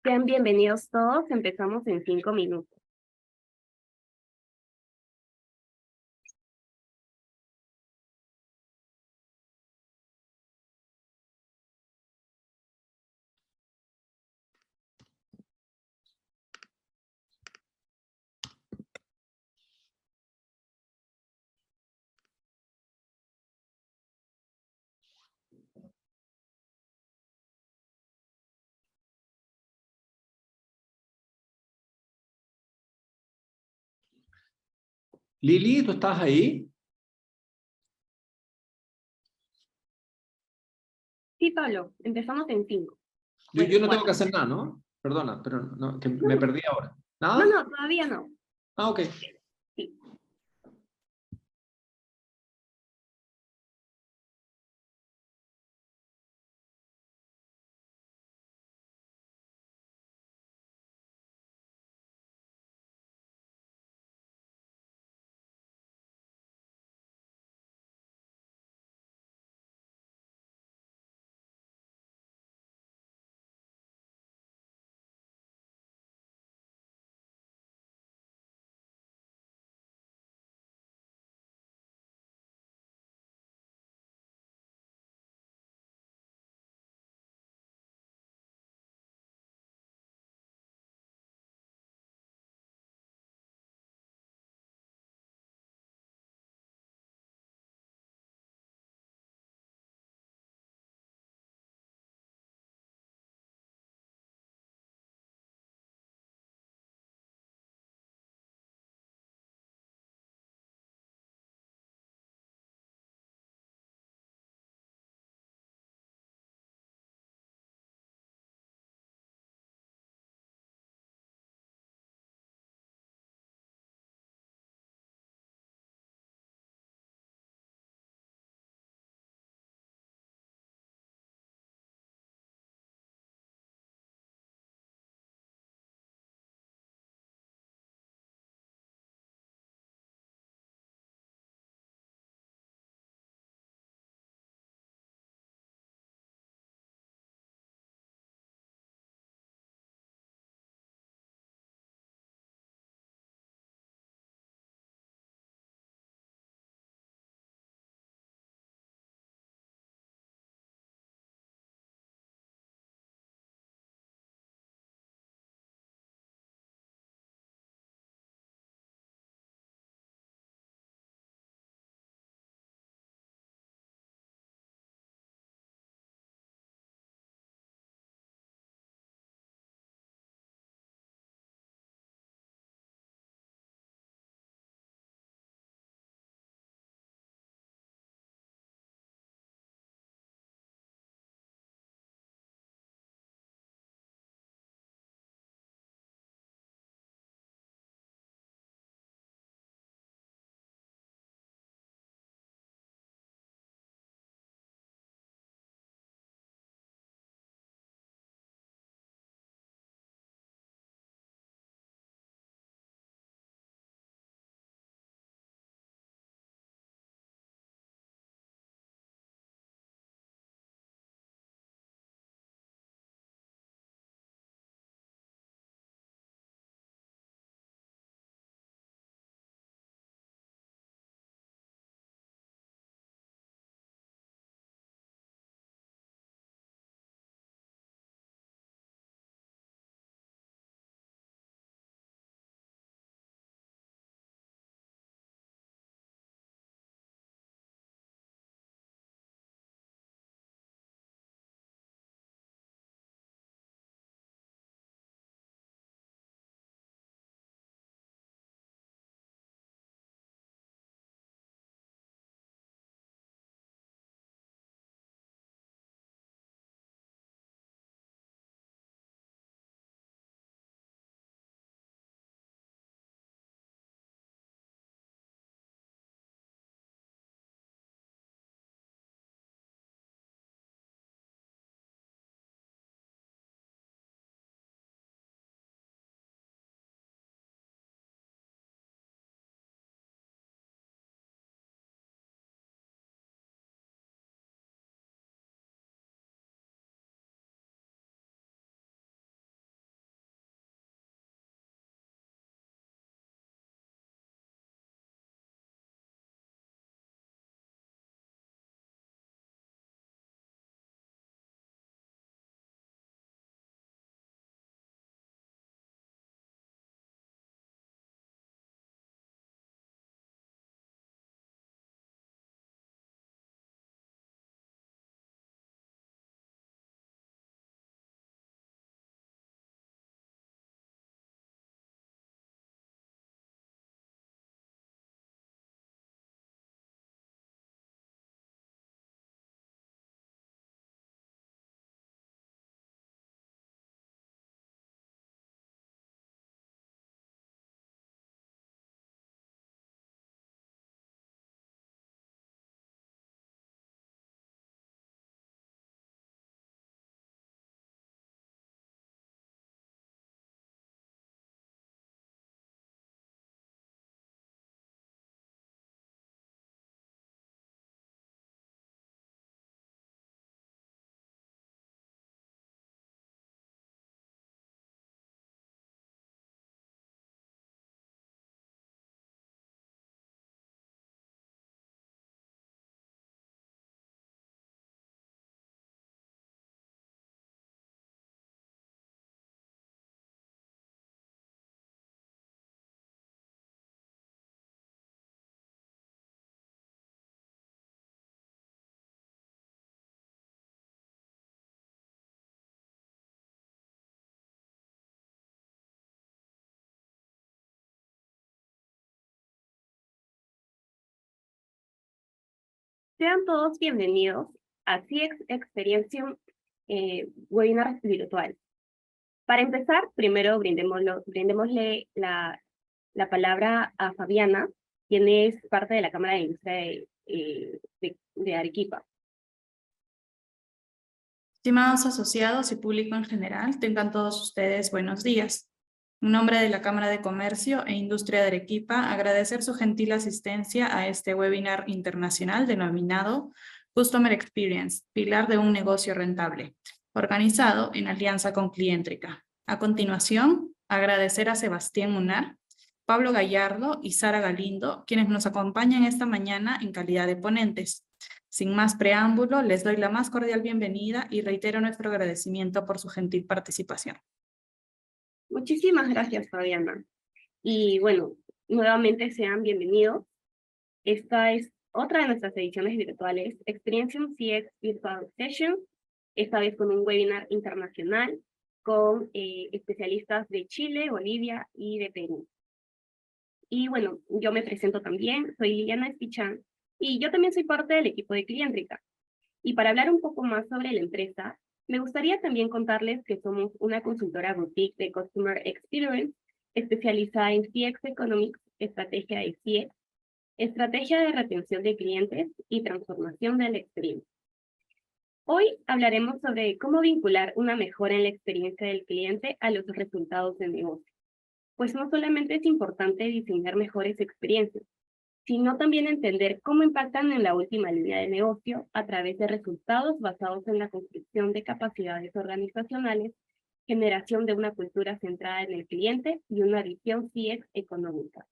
Sean bienvenidos todos, empezamos en 5 minutos. Lili, ¿tú estás ahí? Sí, Pablo, empezamos en 5. Yo Bueno, no tengo que 4. hacer nada, ¿no? Perdona, pero no, que No, me perdí ahora. no, ¿Nada? no, todavía no. Ah, ok. Sí. Sean todos bienvenidos a CX Experience Webinar Virtual. Para empezar, primero brindémosle la palabra a Fabiana, quien es parte de la Cámara de Industria de Arequipa. Estimados asociados y público en general, tengan todos ustedes buenos días. En nombre de la Cámara de Comercio e Industria de Arequipa, agradecer su gentil asistencia a este webinar internacional denominado Customer Experience, pilar de un negocio rentable, organizado en alianza con Clientrica. A continuación, agradecer a Sebastián Munar, Pablo Gallardo y Sara Galindo, quienes nos acompañan esta mañana en calidad de ponentes. Sin más preámbulo, les doy la más cordial bienvenida y reitero nuestro agradecimiento por su gentil participación. Muchísimas gracias, Fabiana. Y bueno, nuevamente sean bienvenidos. Esta es otra de nuestras ediciones virtuales, Experientium CX Virtual Session, esta vez con un webinar internacional con especialistas de Chile, Bolivia y de Perú. Y bueno, yo me presento también, soy Liliana Espichán, y yo también soy parte del equipo de Clientrica. Y para hablar un poco más sobre la empresa, me gustaría también contarles que somos una consultora boutique de Customer Experience, especializada en CX Economics, estrategia de CX, estrategia de retención de clientes y transformación de la experiencia. Hoy hablaremos sobre cómo vincular una mejora en la experiencia del cliente a los resultados del negocio. Pues no solamente es importante diseñar mejores experiencias, sino también entender cómo impactan en la última línea de negocio a través de resultados basados en la construcción de capacidades organizacionales, generación de una cultura centrada en el cliente y una visión CX económica.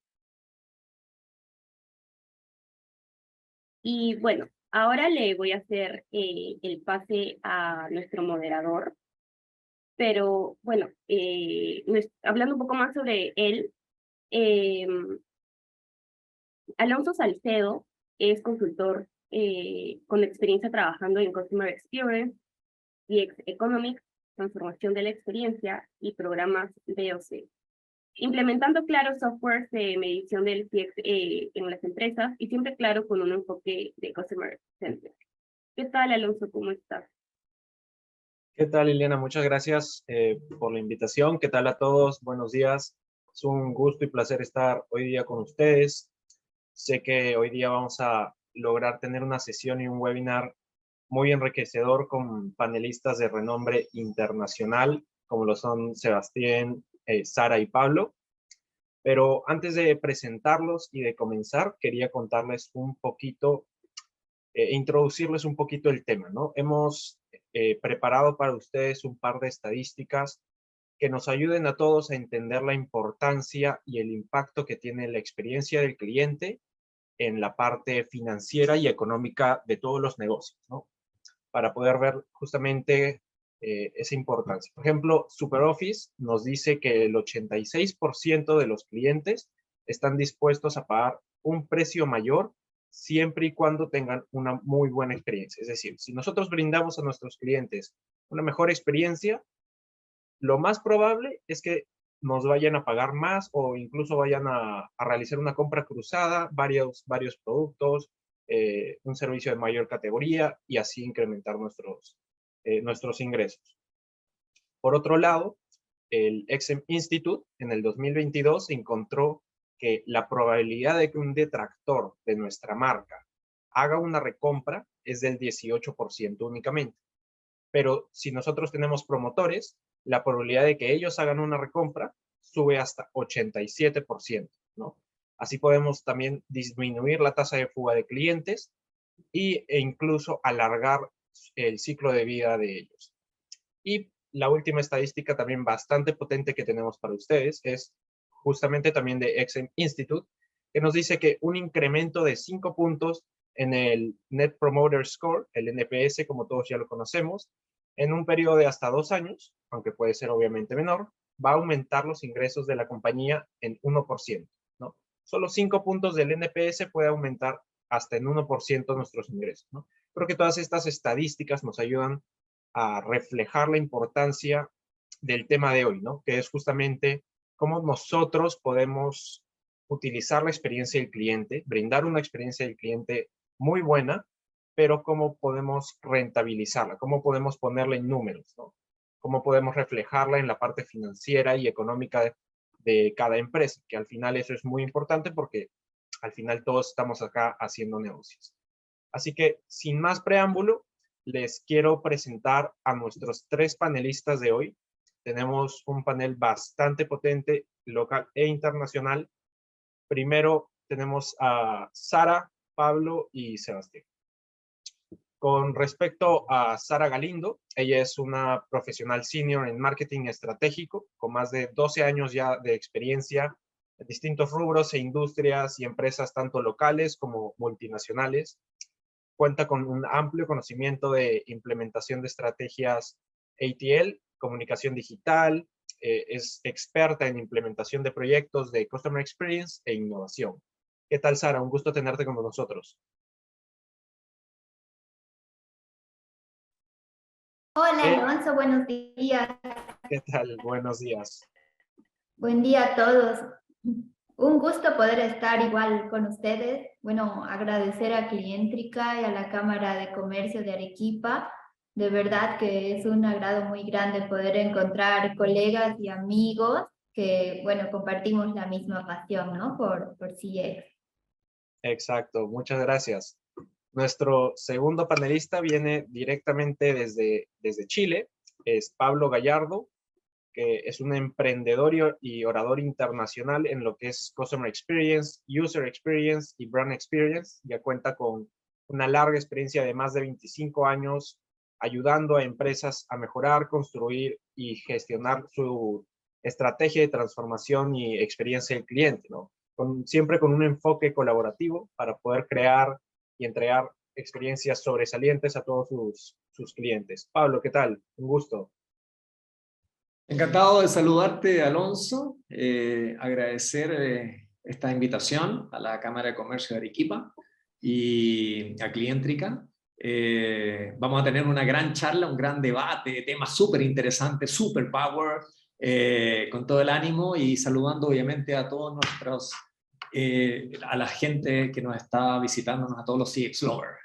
Y bueno, ahora le voy a hacer el pase a nuestro moderador, pero bueno, hablando un poco más sobre él, Alonso Salcedo es consultor con experiencia trabajando en Customer Experience, CX Economics, transformación de la experiencia y programas BOC, implementando claro softwares de medición del CX en las empresas y siempre claro con un enfoque de Customer Center. ¿Qué tal, Alonso? ¿Cómo estás? ¿Qué tal, Liliana? Muchas gracias por la invitación. ¿Qué tal a todos? Buenos días. Es un gusto y placer estar hoy día con ustedes. Sé que hoy día vamos a lograr tener una sesión y un webinar muy enriquecedor con panelistas de renombre internacional, como lo son Sebastián, Sara y Pablo. Pero antes de presentarlos y de comenzar, quería contarles un poquito, introducirles un poquito el tema, ¿no? Hemos preparado para ustedes un par de estadísticas que nos ayuden a todos a entender la importancia y el impacto que tiene la experiencia del cliente en la parte financiera y económica de todos los negocios, ¿no? Para poder ver justamente esa importancia. Por ejemplo, SuperOffice nos dice que el 86% de los clientes están dispuestos a pagar un precio mayor siempre y cuando tengan una muy buena experiencia. Es decir, si nosotros brindamos a nuestros clientes una mejor experiencia, lo más probable es que nos vayan a pagar más o incluso vayan a realizar una compra cruzada, varios productos, un servicio de mayor categoría y así incrementar nuestros ingresos. Por otro lado, el XM Institute en el 2022 encontró que la probabilidad de que un detractor de nuestra marca haga una recompra es del 18% únicamente. Pero si nosotros tenemos promotores, la probabilidad de que ellos hagan una recompra sube hasta 87%, ¿no? Así podemos también disminuir la tasa de fuga de clientes e incluso alargar el ciclo de vida de ellos. Y la última estadística también bastante potente que tenemos para ustedes es justamente también de XM Institute, que nos dice que un incremento de 5 puntos en el Net Promoter Score, el NPS, como todos ya lo conocemos, en un periodo de hasta 2 años, aunque puede ser obviamente menor, va a aumentar los ingresos de la compañía en 1%, ¿no? Solo 5 puntos del NPS puede aumentar hasta en 1% nuestros ingresos, ¿no? Creo que todas estas estadísticas nos ayudan a reflejar la importancia del tema de hoy, ¿no? Que es justamente cómo nosotros podemos utilizar la experiencia del cliente, brindar una experiencia del cliente muy buena pero cómo podemos rentabilizarla, cómo podemos ponerla en números, ¿no? Cómo podemos reflejarla en la parte financiera y económica de cada empresa, que al final eso es muy importante porque al final todos estamos acá haciendo negocios. Así que, sin más preámbulo, les quiero presentar a nuestros 3 panelistas de hoy. Tenemos un panel bastante potente, local e internacional. Primero tenemos a Sara, Pablo y Sebastián. Con respecto a Sara Galindo, ella es una profesional senior en marketing estratégico, con más de 12 años ya de experiencia en distintos rubros e industrias y empresas tanto locales como multinacionales. Cuenta con un amplio conocimiento de implementación de estrategias ATL, comunicación digital, es experta en implementación de proyectos de Customer Experience e innovación. ¿Qué tal, Sara? Un gusto tenerte con nosotros. Hola Alonso, buenos días. ¿Qué tal? Buenos días. Buen día a todos. Un gusto poder estar igual con ustedes. Bueno, agradecer a Clientrica y a la Cámara de Comercio de Arequipa. De verdad que es un agrado muy grande poder encontrar colegas y amigos que, bueno, compartimos la misma pasión, ¿no? Por CX. Exacto, muchas gracias. Nuestro segundo panelista viene directamente desde Chile. Es Pablo Gallardo, que es un emprendedor y orador internacional en lo que es Customer Experience, User Experience y Brand Experience. Ya cuenta con una larga experiencia de más de 25 años ayudando a empresas a mejorar, construir y gestionar su estrategia de transformación y experiencia del cliente, ¿no? Siempre con un enfoque colaborativo para poder crear y entregar experiencias sobresalientes a todos sus clientes. Pablo, ¿qué tal? Un gusto. Encantado de saludarte, Alonso. Agradecer esta invitación a la Cámara de Comercio de Arequipa y a Clientrica. Vamos a tener una gran charla, un gran debate, temas súper interesantes, super power, con todo el ánimo y saludando obviamente a todos nuestros, a la gente que nos está visitando, a todos los CX Lovers,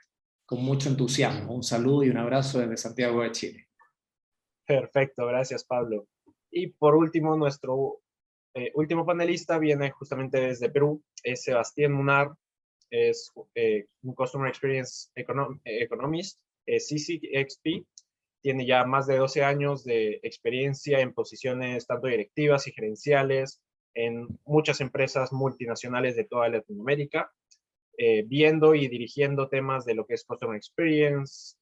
con mucho entusiasmo. Un saludo y un abrazo desde Santiago de Chile. Perfecto, gracias Pablo. Y por último, nuestro último panelista viene justamente desde Perú, es Sebastián Munar, es un Customer Experience Economist, CCXP, tiene ya más de 12 años de experiencia en posiciones tanto directivas y gerenciales en muchas empresas multinacionales de toda Latinoamérica, viendo y dirigiendo temas de lo que es Customer Experience,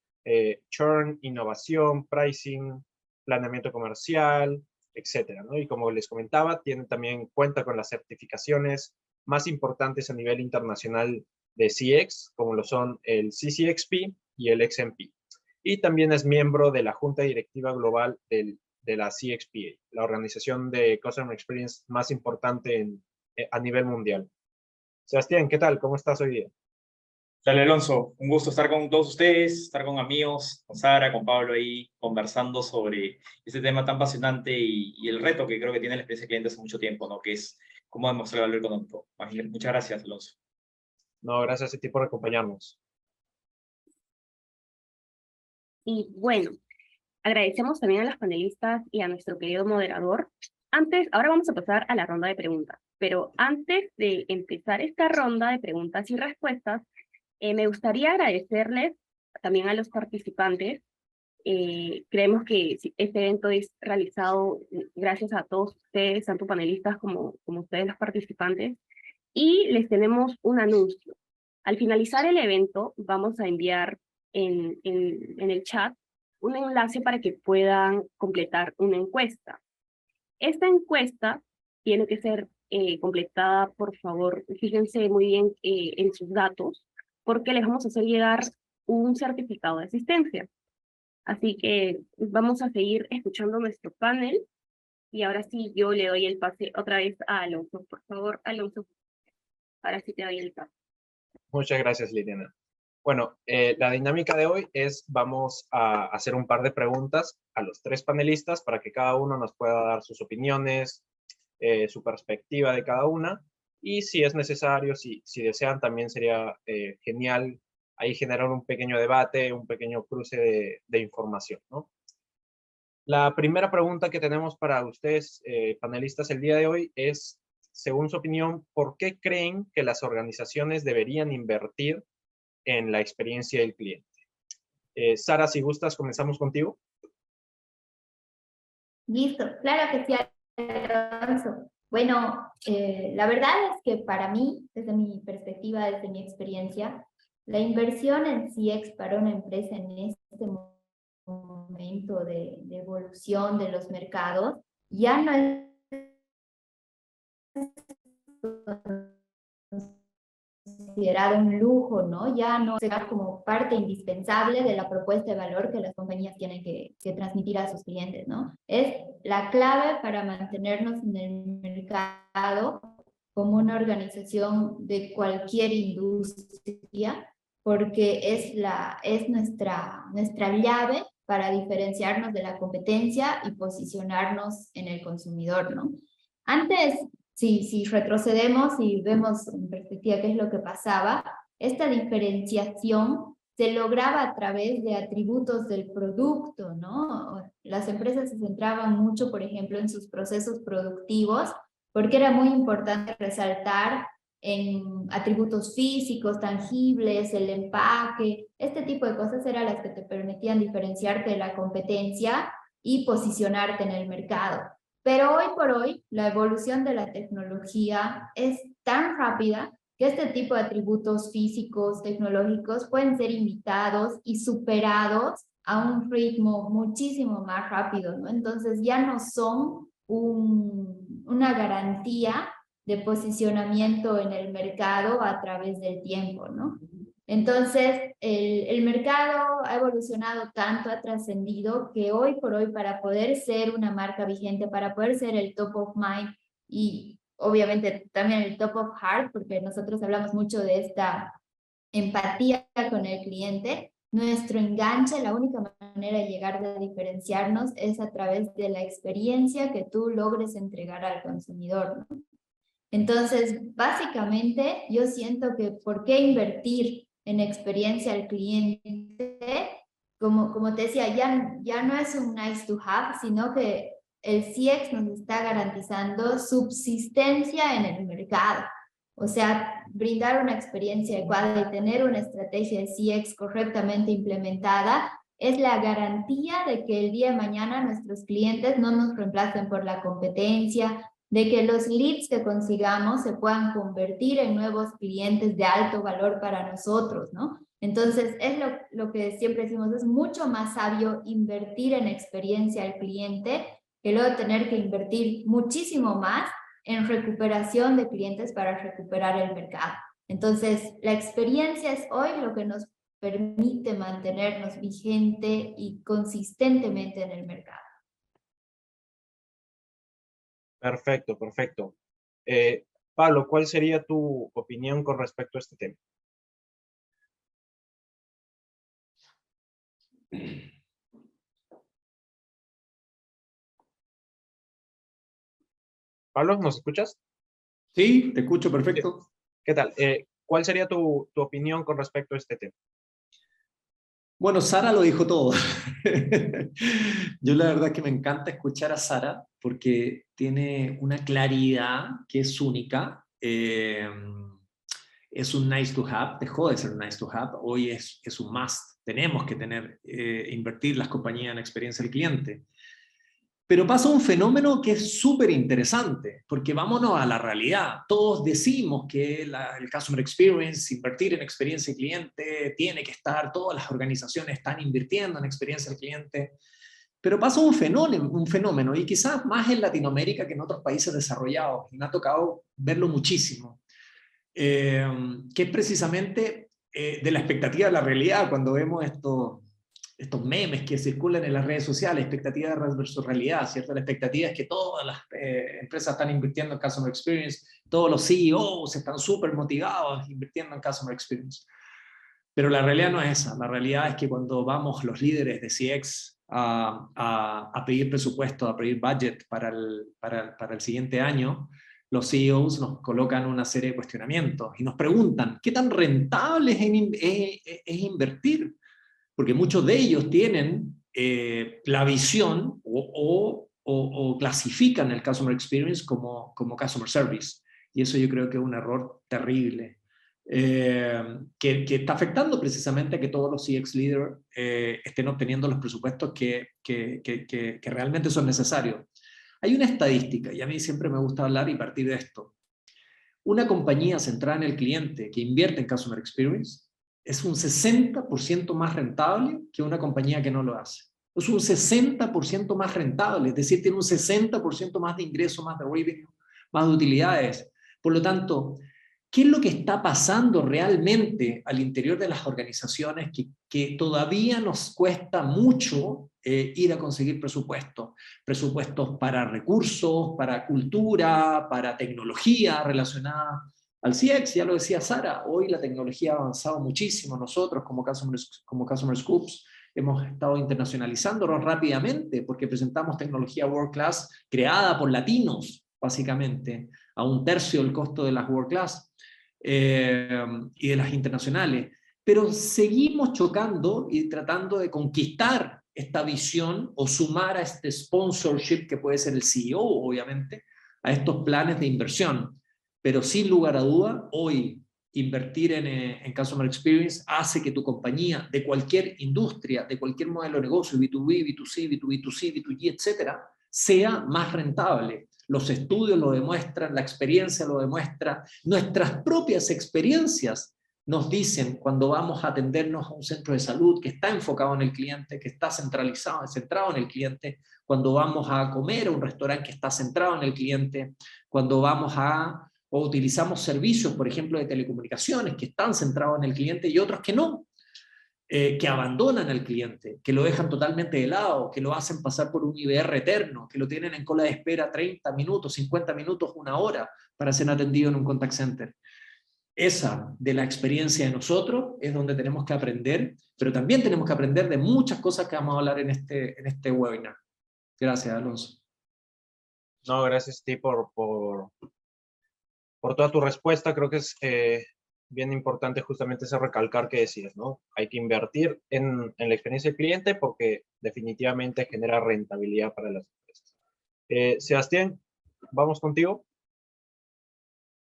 churn, innovación, pricing, planeamiento comercial, etcétera, ¿no? Y como les comentaba, cuenta con las certificaciones más importantes a nivel internacional de CX, como lo son el CCXP y el XMP. Y también es miembro de la Junta Directiva Global de la CXPA, la organización de Customer Experience más importante a nivel mundial. Sebastián, ¿qué tal? ¿Cómo estás hoy día? Dale, Alonso, un gusto estar con todos ustedes, estar con amigos, con Sara, con Pablo ahí, conversando sobre este tema tan apasionante y el reto que creo que tiene la experiencia de cliente hace mucho tiempo, ¿no? Que es cómo demostrar el valor económico. Muchas gracias, Alonso. No, gracias a ti por acompañarnos. Y bueno, agradecemos también a los panelistas y a nuestro querido moderador. Ahora vamos a pasar a la ronda de preguntas, pero antes de empezar esta ronda de preguntas y respuestas, me gustaría agradecerles también a los participantes. Creemos que este evento es realizado gracias a todos ustedes, tanto panelistas como ustedes los participantes, y les tenemos un anuncio. Al finalizar el evento, vamos a enviar en el chat un enlace para que puedan completar una encuesta. Esta encuesta tiene que ser completada, por favor, fíjense muy bien en sus datos, porque les vamos a hacer llegar un certificado de asistencia. Así que vamos a seguir escuchando nuestro panel, y ahora sí yo le doy el pase otra vez a Alonso. Por favor, Alonso, ahora sí te doy el pase. Muchas gracias, Liliana. Bueno, la dinámica de hoy es, vamos a hacer un par de preguntas a los 3 panelistas para que cada uno nos pueda dar sus opiniones, su perspectiva de cada una, y si es necesario, si desean, también sería genial ahí generar un pequeño debate, un pequeño cruce de información, ¿no? La primera pregunta que tenemos para ustedes, panelistas, el día de hoy es, según su opinión, ¿por qué creen que las organizaciones deberían invertir en la experiencia del cliente? Sara, si gustas, comenzamos contigo. Listo, claro que sí, Alonso. Bueno, la verdad es que para mí, desde mi perspectiva, desde mi experiencia, la inversión en CX para una empresa en este momento de evolución de los mercados ya no es considerado un lujo, ¿no? Ya no será como parte indispensable de la propuesta de valor que las compañías tienen que transmitir a sus clientes, ¿no? Es la clave para mantenernos en el mercado como una organización de cualquier industria, porque es nuestra llave para diferenciarnos de la competencia y posicionarnos en el consumidor, ¿no? Antes, si retrocedemos y vemos en perspectiva qué es lo que pasaba, esta diferenciación se lograba a través de atributos del producto, ¿no? Las empresas se centraban mucho, por ejemplo, en sus procesos productivos, porque era muy importante resaltar en atributos físicos, tangibles, el empaque, este tipo de cosas eran las que te permitían diferenciarte de la competencia y posicionarte en el mercado. Pero hoy por hoy, la evolución de la tecnología es tan rápida que este tipo de atributos físicos, tecnológicos, pueden ser imitados y superados a un ritmo muchísimo más rápido, ¿no? Entonces ya no son una garantía de posicionamiento en el mercado a través del tiempo, ¿no? Entonces, el mercado ha evolucionado tanto, ha trascendido, que hoy por hoy para poder ser una marca vigente, para poder ser el top of mind y obviamente también el top of heart, porque nosotros hablamos mucho de esta empatía con el cliente, nuestro enganche, la única manera de llegar a diferenciarnos es a través de la experiencia que tú logres entregar al consumidor, ¿no? Entonces, básicamente, yo siento que ¿por qué invertir en experiencia al cliente? Como te decía, ya no es un nice to have, sino que el CX nos está garantizando subsistencia en el mercado. O sea, brindar una experiencia adecuada y tener una estrategia de CX correctamente implementada es la garantía de que el día de mañana nuestros clientes no nos reemplacen por la competencia, de que los leads que consigamos se puedan convertir en nuevos clientes de alto valor para nosotros, ¿no? Entonces, es lo que siempre decimos, es mucho más sabio invertir en experiencia al cliente que luego tener que invertir muchísimo más en recuperación de clientes para recuperar el mercado. Entonces, la experiencia es hoy lo que nos permite mantenernos vigente y consistentemente en el mercado. Perfecto, perfecto. Pablo, ¿cuál sería tu opinión con respecto a este tema? Pablo, ¿nos escuchas? Sí, te escucho perfecto. ¿Qué tal? ¿Cuál sería tu opinión con respecto a este tema? Bueno, Sara lo dijo todo. Yo la verdad que me encanta escuchar a Sara porque tiene una claridad que es única. Es un nice to have, dejó de ser un nice to have, hoy es un must. Tenemos que invertir las compañías en experiencia del cliente. Pero pasa un fenómeno que es súper interesante, porque vámonos a la realidad. Todos decimos que el Customer Experience, invertir en experiencia del cliente, tiene que estar, todas las organizaciones están invirtiendo en experiencia del cliente, pero pasa un fenómeno, y quizás más en Latinoamérica que en otros países desarrollados, y me ha tocado verlo muchísimo, que es precisamente de la expectativa a la realidad, cuando vemos estos memes que circulan en las redes sociales, expectativa versus realidad, ¿cierto? La expectativa es que todas las empresas están invirtiendo en Customer Experience, todos los CEOs están súper motivados invirtiendo en Customer Experience. Pero la realidad no es esa. La realidad es que cuando vamos los líderes de CX a pedir presupuesto, a pedir budget para el siguiente año, los CEOs nos colocan una serie de cuestionamientos y nos preguntan, ¿qué tan rentable es invertir? Porque muchos de ellos tienen la visión o clasifican el Customer Experience como Customer Service. Y eso yo creo que es un error terrible, que está afectando precisamente a que todos los CX Leaders estén obteniendo los presupuestos que realmente son necesarios. Hay una estadística, y a mí siempre me gusta hablar y partir de esto. Una compañía centrada en el cliente que invierte en Customer Experience es un 60% más rentable que una compañía que no lo hace. Es un 60% más rentable, es decir, tiene un 60% más de ingreso, más de revenue, más de utilidades. Por lo tanto, ¿qué es lo que está pasando realmente al interior de las organizaciones que todavía nos cuesta mucho ir a conseguir presupuestos? Presupuestos para recursos, para cultura, para tecnología relacionada al CX. Ya lo decía Sara, hoy la tecnología ha avanzado muchísimo. Nosotros como Customer Scoops hemos estado internacionalizándonos rápidamente porque presentamos tecnología World Class creada por latinos, básicamente, a 1/3 del costo de las World Class. Y de las internacionales, pero seguimos chocando y tratando de conquistar esta visión o sumar a este sponsorship que puede ser el CEO, obviamente, a estos planes de inversión. Pero sin lugar a duda, hoy invertir en Customer Experience hace que tu compañía de cualquier industria, de cualquier modelo de negocio, B2B, B2C, B2B2C, B2G, etcétera, sea más rentable. Los estudios lo demuestran, la experiencia lo demuestra, nuestras propias experiencias nos dicen cuando vamos a atendernos a un centro de salud que está enfocado en el cliente, que está centrado en el cliente, cuando vamos a comer a un restaurante que está centrado en el cliente, cuando vamos o utilizamos servicios, por ejemplo, de telecomunicaciones que están centrados en el cliente y otros que no. Que abandonan al cliente, que lo dejan totalmente de lado, que lo hacen pasar por un IVR eterno, que lo tienen en cola de espera 30 minutos, 50 minutos, 1 hora para ser atendido en un contact center. Esa de la experiencia de nosotros es donde tenemos que aprender, pero también tenemos que aprender de muchas cosas que vamos a hablar en este webinar. Gracias, Alonso. No, gracias a ti por toda tu respuesta. Creo que es bien importante justamente ese recalcar que decías, ¿no? Hay que invertir en la experiencia del cliente porque definitivamente genera rentabilidad para las empresas. Sebastián, ¿vamos contigo?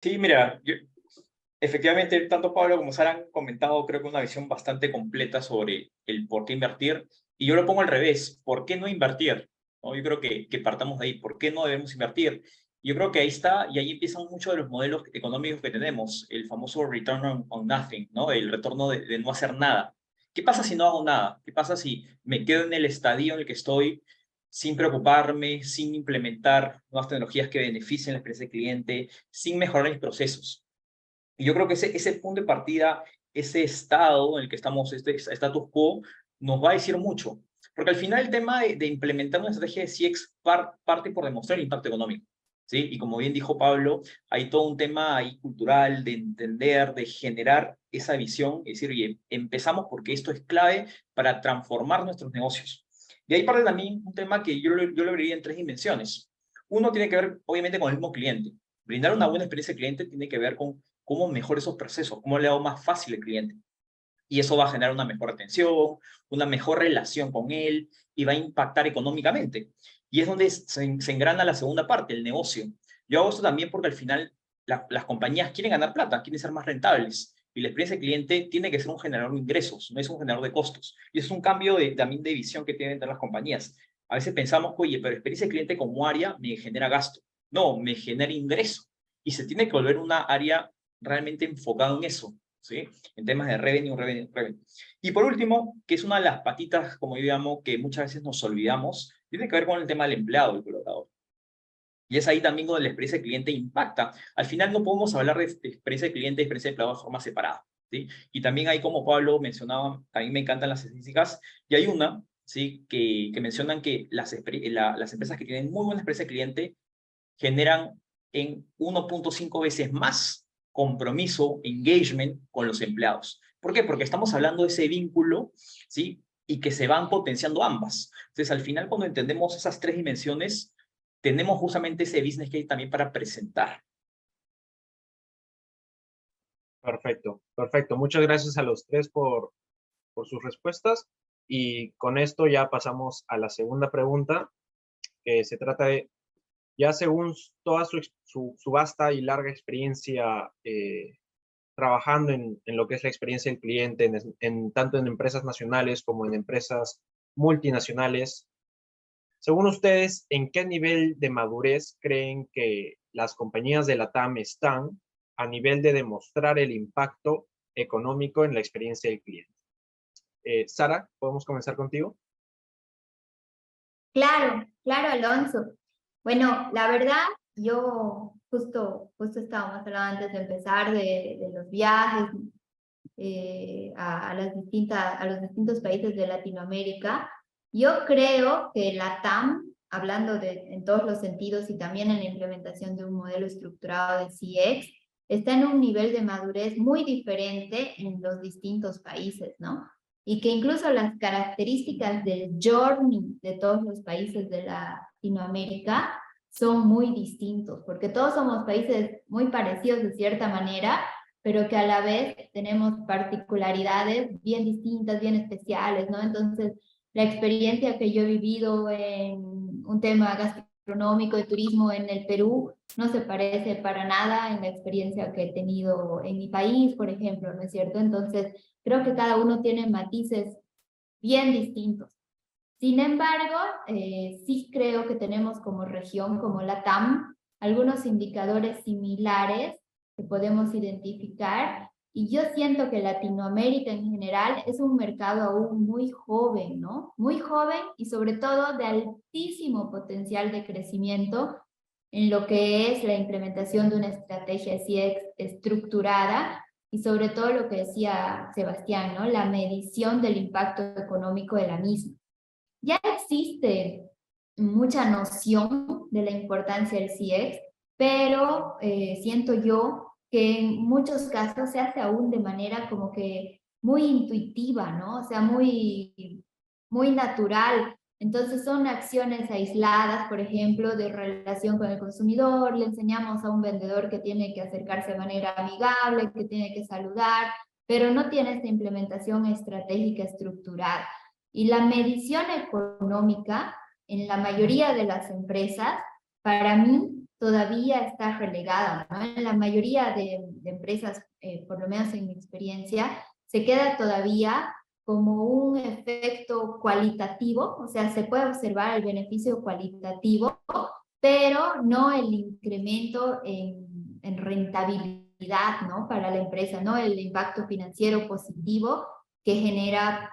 Sí, mira, efectivamente, tanto Pablo como Sara han comentado, creo que una visión bastante completa sobre el por qué invertir. Y yo lo pongo al revés, ¿por qué no invertir? ¿No? Yo creo que partamos de ahí, ¿por qué no debemos invertir? Yo creo que ahí está, y ahí empiezan muchos de los modelos económicos que tenemos, el famoso return on nothing, ¿no? El retorno de no hacer nada. ¿Qué pasa si no hago nada? ¿Qué pasa si me quedo en el estadio en el que estoy sin preocuparme, sin implementar nuevas tecnologías que beneficien la experiencia del cliente, sin mejorar mis procesos? Y yo creo que ese punto de partida, ese estado en el que estamos, este status quo, nos va a decir mucho. Porque al final el tema de implementar una estrategia de CX parte por demostrar el impacto económico, ¿sí? Y como bien dijo Pablo, hay todo un tema ahí cultural de entender, de generar esa visión, es decir, oye, empezamos porque esto es clave para transformar nuestros negocios. Y ahí parte también un tema que yo lo vería en 3 dimensiones. Uno tiene que ver, obviamente, con el mismo cliente. Brindar una buena experiencia al cliente tiene que ver con cómo mejor esos procesos, cómo le hago más fácil al cliente. Y eso va a generar una mejor atención, una mejor relación con él y va a impactar económicamente. Y es donde se engrana la segunda parte, el negocio. Yo hago esto también porque al final las compañías quieren ganar plata, quieren ser más rentables. Y la experiencia del cliente tiene que ser un generador de ingresos, no es un generador de costos. Y es un cambio también de visión que tienen las compañías. A veces pensamos, oye, pero experiencia del cliente como área me genera gasto. No, me genera ingreso. Y se tiene que volver una área realmente enfocada en eso, ¿sí? En temas de revenue. Y por último, que es una de las patitas, como yo llamo, que muchas veces nos olvidamos, tiene que ver con el tema del empleado, del colaborador. Y es ahí también donde la experiencia del cliente impacta. Al final no podemos hablar de experiencia del cliente y experiencia del empleado de forma separada, ¿sí? Y también hay, como Pablo mencionaba, a mí me encantan las estadísticas, y hay una, ¿sí? que mencionan que las empresas que tienen muy buena experiencia del cliente generan en 1.5 veces más compromiso, engagement con los empleados. ¿Por qué? Porque estamos hablando de ese vínculo, ¿sí? Y que se van potenciando ambas. Entonces, al final, cuando entendemos esas 3 dimensiones, tenemos justamente ese business case también para presentar. Perfecto, perfecto. Muchas gracias a los tres por sus respuestas. Y con esto ya pasamos a la segunda pregunta, que se trata de, ya según toda su vasta y larga experiencia trabajando en lo que es la experiencia del cliente, tanto en empresas nacionales como en empresas multinacionales, según ustedes, ¿en qué nivel de madurez creen que las compañías de la TAM están a nivel de demostrar el impacto económico en la experiencia del cliente? Sara, ¿podemos comenzar contigo? Claro, claro, Alonso. Bueno, la verdad, yo justo estábamos hablando antes de empezar de los viajes a los distintos países de Latinoamérica. Yo creo que la TAM, hablando en todos los sentidos y también en la implementación de un modelo estructurado de CX, está en un nivel de madurez muy diferente en los distintos países, ¿no? Y que incluso las características del journey de todos los países de Latinoamérica son muy distintos, porque todos somos países muy parecidos de cierta manera, pero que a la vez tenemos particularidades bien distintas, bien especiales, ¿no? Entonces, la experiencia que yo he vivido en un tema gastronómico de turismo en el Perú no se parece para nada en la experiencia que he tenido en mi país, por ejemplo, ¿no es cierto? Entonces, creo que cada uno tiene matices bien distintos. Sin embargo, sí creo que tenemos como región, como la TAM, algunos indicadores similares que podemos identificar, y yo siento que Latinoamérica en general es un mercado aún muy joven, ¿no? Muy joven y sobre todo de altísimo potencial de crecimiento en lo que es la implementación de una estrategia CX estructurada y sobre todo lo que decía Sebastián, ¿no? La medición del impacto económico de la misma. Ya existe mucha noción de la importancia del CX, pero siento yo que en muchos casos se hace aún de manera como que muy intuitiva, ¿no? O sea, muy natural. Entonces son acciones aisladas, por ejemplo, de relación con el consumidor. Le enseñamos a un vendedor que tiene que acercarse de manera amigable, que tiene que saludar, pero no tiene esta implementación estratégica estructurada. Y la medición económica en la mayoría de las empresas, para mí, todavía está relegada, ¿no? En la mayoría de empresas, por lo menos en mi experiencia, se queda todavía como un efecto cualitativo, o sea, se puede observar el beneficio cualitativo, pero no el incremento en rentabilidad, ¿no? Para la empresa, ¿no? El impacto financiero positivo que genera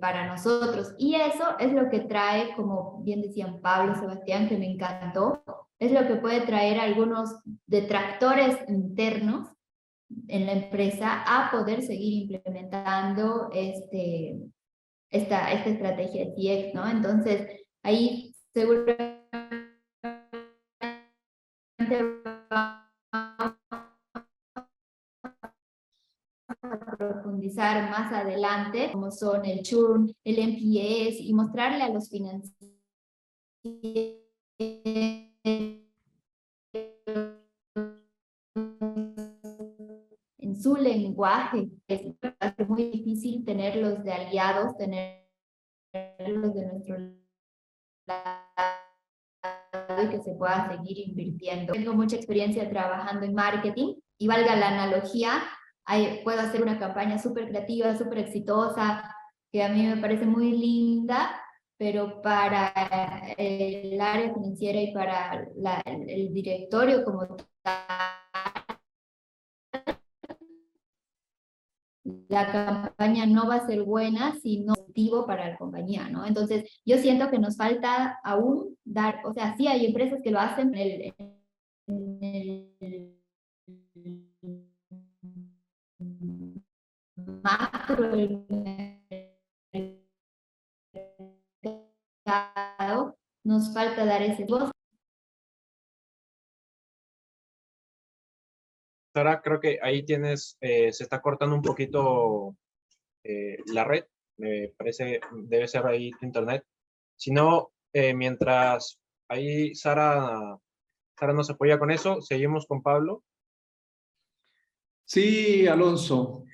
para nosotros. Y eso es lo que trae, como bien decían Pablo, Sebastián, que me encantó, es lo que puede traer algunos detractores internos en la empresa a poder seguir implementando esta estrategia de CX, ¿no? Entonces, ahí seguramente profundizar más adelante, como son el churn, el NPS, y mostrarle a los financieros en su lenguaje. Es muy difícil tenerlos de aliados, tenerlos de nuestro lado y que se pueda seguir invirtiendo. Tengo mucha experiencia trabajando en marketing y valga la analogía, puedo hacer una campaña súper creativa, súper exitosa, que a mí me parece muy linda, pero para el área financiera y para el directorio como tal, la campaña no va a ser buena si no es positivo para la compañía, ¿no? Entonces, yo siento que nos falta aún dar, o sea, sí hay empresas que lo hacen en el macro del mercado, nos falta dar ese voz. Sara, creo que ahí tienes, se está cortando un poquito la red, me parece, debe ser ahí tu internet. Si no, mientras ahí Sara nos apoya con eso, seguimos con Pablo. Sí, Alonso.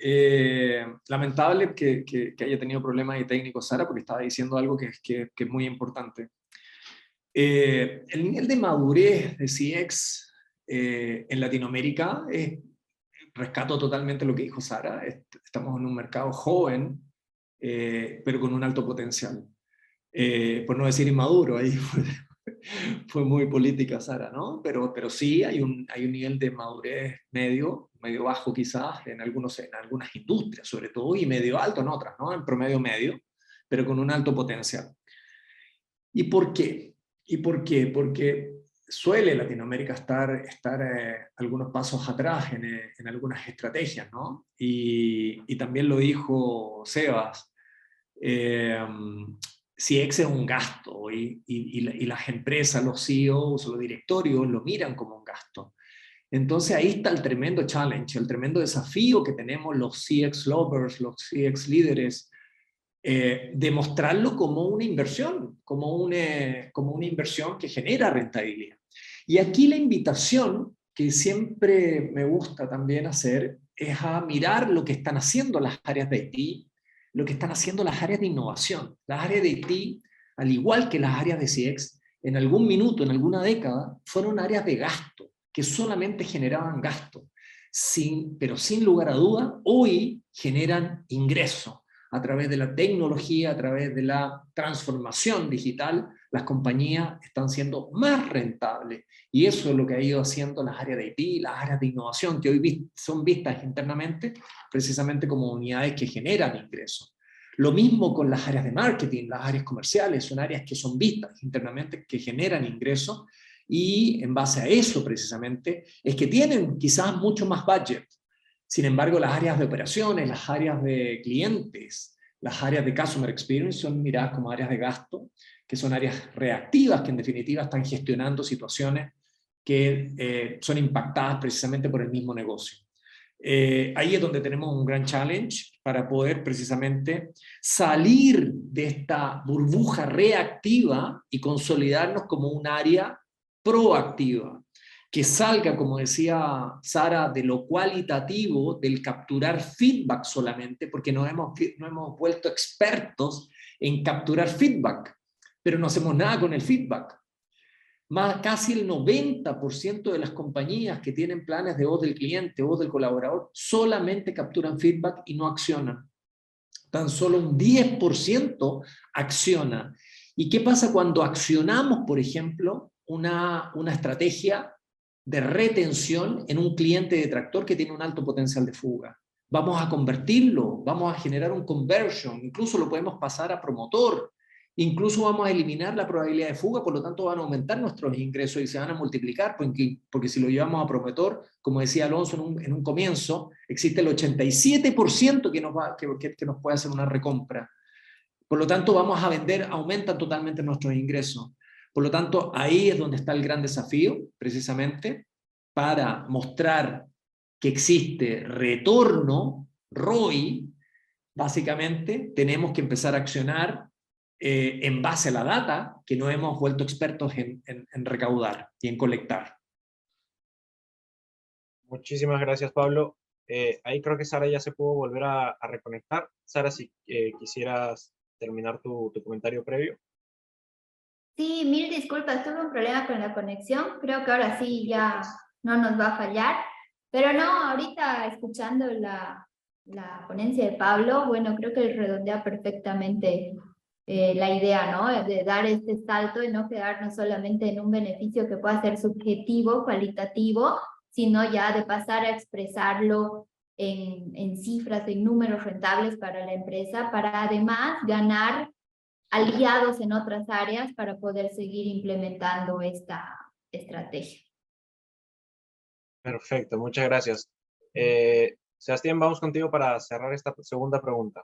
Lamentable que haya tenido problemas de técnico Sara, porque estaba diciendo algo que es muy importante. El nivel de madurez de CX en Latinoamérica, rescato totalmente lo que dijo Sara. Estamos en un mercado joven, pero con un alto potencial. Por no decir inmaduro, ahí fue muy política Sara, ¿no? Pero sí hay un nivel de madurez medio bajo quizás en algunas industrias sobre todo, y medio alto en otras, ¿no? En promedio medio, pero con un alto potencial. ¿Y por qué? ¿Y por qué? Porque suele Latinoamérica estar algunos pasos atrás en algunas estrategias, ¿no? Y también lo dijo Sebas, CX es un gasto y las empresas, los CEOs, los directorios lo miran como un gasto. Entonces ahí está el tremendo challenge, el tremendo desafío que tenemos los CX lovers, los CX líderes, demostrarlo como una inversión, como una inversión que genera rentabilidad. Y aquí la invitación que siempre me gusta también hacer es a mirar lo que están haciendo las áreas de IT, lo que están haciendo las áreas de innovación. Las áreas de IT, al igual que las áreas de CX, en algún minuto, en alguna década, fueron áreas de gasto, que solamente generaban gasto. Pero sin lugar a duda, hoy generan ingresos. A través de la tecnología, a través de la transformación digital, las compañías están siendo más rentables. Y eso es lo que ha ido haciendo las áreas de IT, las áreas de innovación, que hoy son vistas internamente precisamente como unidades que generan ingresos. Lo mismo con las áreas de marketing, las áreas comerciales, son áreas que son vistas internamente, que generan ingresos, y en base a eso precisamente es que tienen quizás mucho más budget. Sin embargo, las áreas de operaciones, las áreas de clientes, las áreas de customer experience son miradas como áreas de gasto, que son áreas reactivas, que en definitiva están gestionando situaciones que son impactadas precisamente por el mismo negocio. Ahí es donde tenemos un gran challenge para poder precisamente salir de esta burbuja reactiva y consolidarnos como un área proactiva, que salga, como decía Sara, de lo cualitativo, del capturar feedback solamente, porque nos hemos vuelto expertos en capturar feedback, pero no hacemos nada con el feedback. Casi el 90% de las compañías que tienen planes de voz del cliente, voz del colaborador, solamente capturan feedback y no accionan. Tan solo un 10% acciona. ¿Y qué pasa cuando accionamos, por ejemplo, una estrategia de retención en un cliente detractor que tiene un alto potencial de fuga? Vamos a convertirlo, vamos a generar un conversion, incluso lo podemos pasar a promotor, incluso vamos a eliminar la probabilidad de fuga, por lo tanto van a aumentar nuestros ingresos y se van a multiplicar, porque si lo llevamos a promotor, como decía Alonso en un comienzo, existe el 87% que nos puede hacer una recompra. Por lo tanto, vamos a vender, aumentan totalmente nuestros ingresos. Por lo tanto, ahí es donde está el gran desafío, precisamente, para mostrar que existe retorno, ROI. Básicamente, tenemos que empezar a accionar en base a la data que nos hemos vuelto expertos en recaudar y en colectar. Muchísimas gracias, Pablo. Ahí creo que Sara ya se pudo volver a reconectar. Sara, si quisieras terminar tu comentario previo. Sí, mil disculpas, tuve un problema con la conexión. Creo que ahora sí ya no nos va a fallar. Pero no, ahorita escuchando la ponencia de Pablo, bueno, creo que redondea perfectamente la idea, ¿no? De dar este salto y no quedarnos solamente en un beneficio que pueda ser subjetivo, cualitativo, sino ya de pasar a expresarlo en cifras, en números rentables para la empresa, para además ganar aliados en otras áreas para poder seguir implementando esta estrategia. Perfecto, muchas gracias. Sebastián, vamos contigo para cerrar esta segunda pregunta.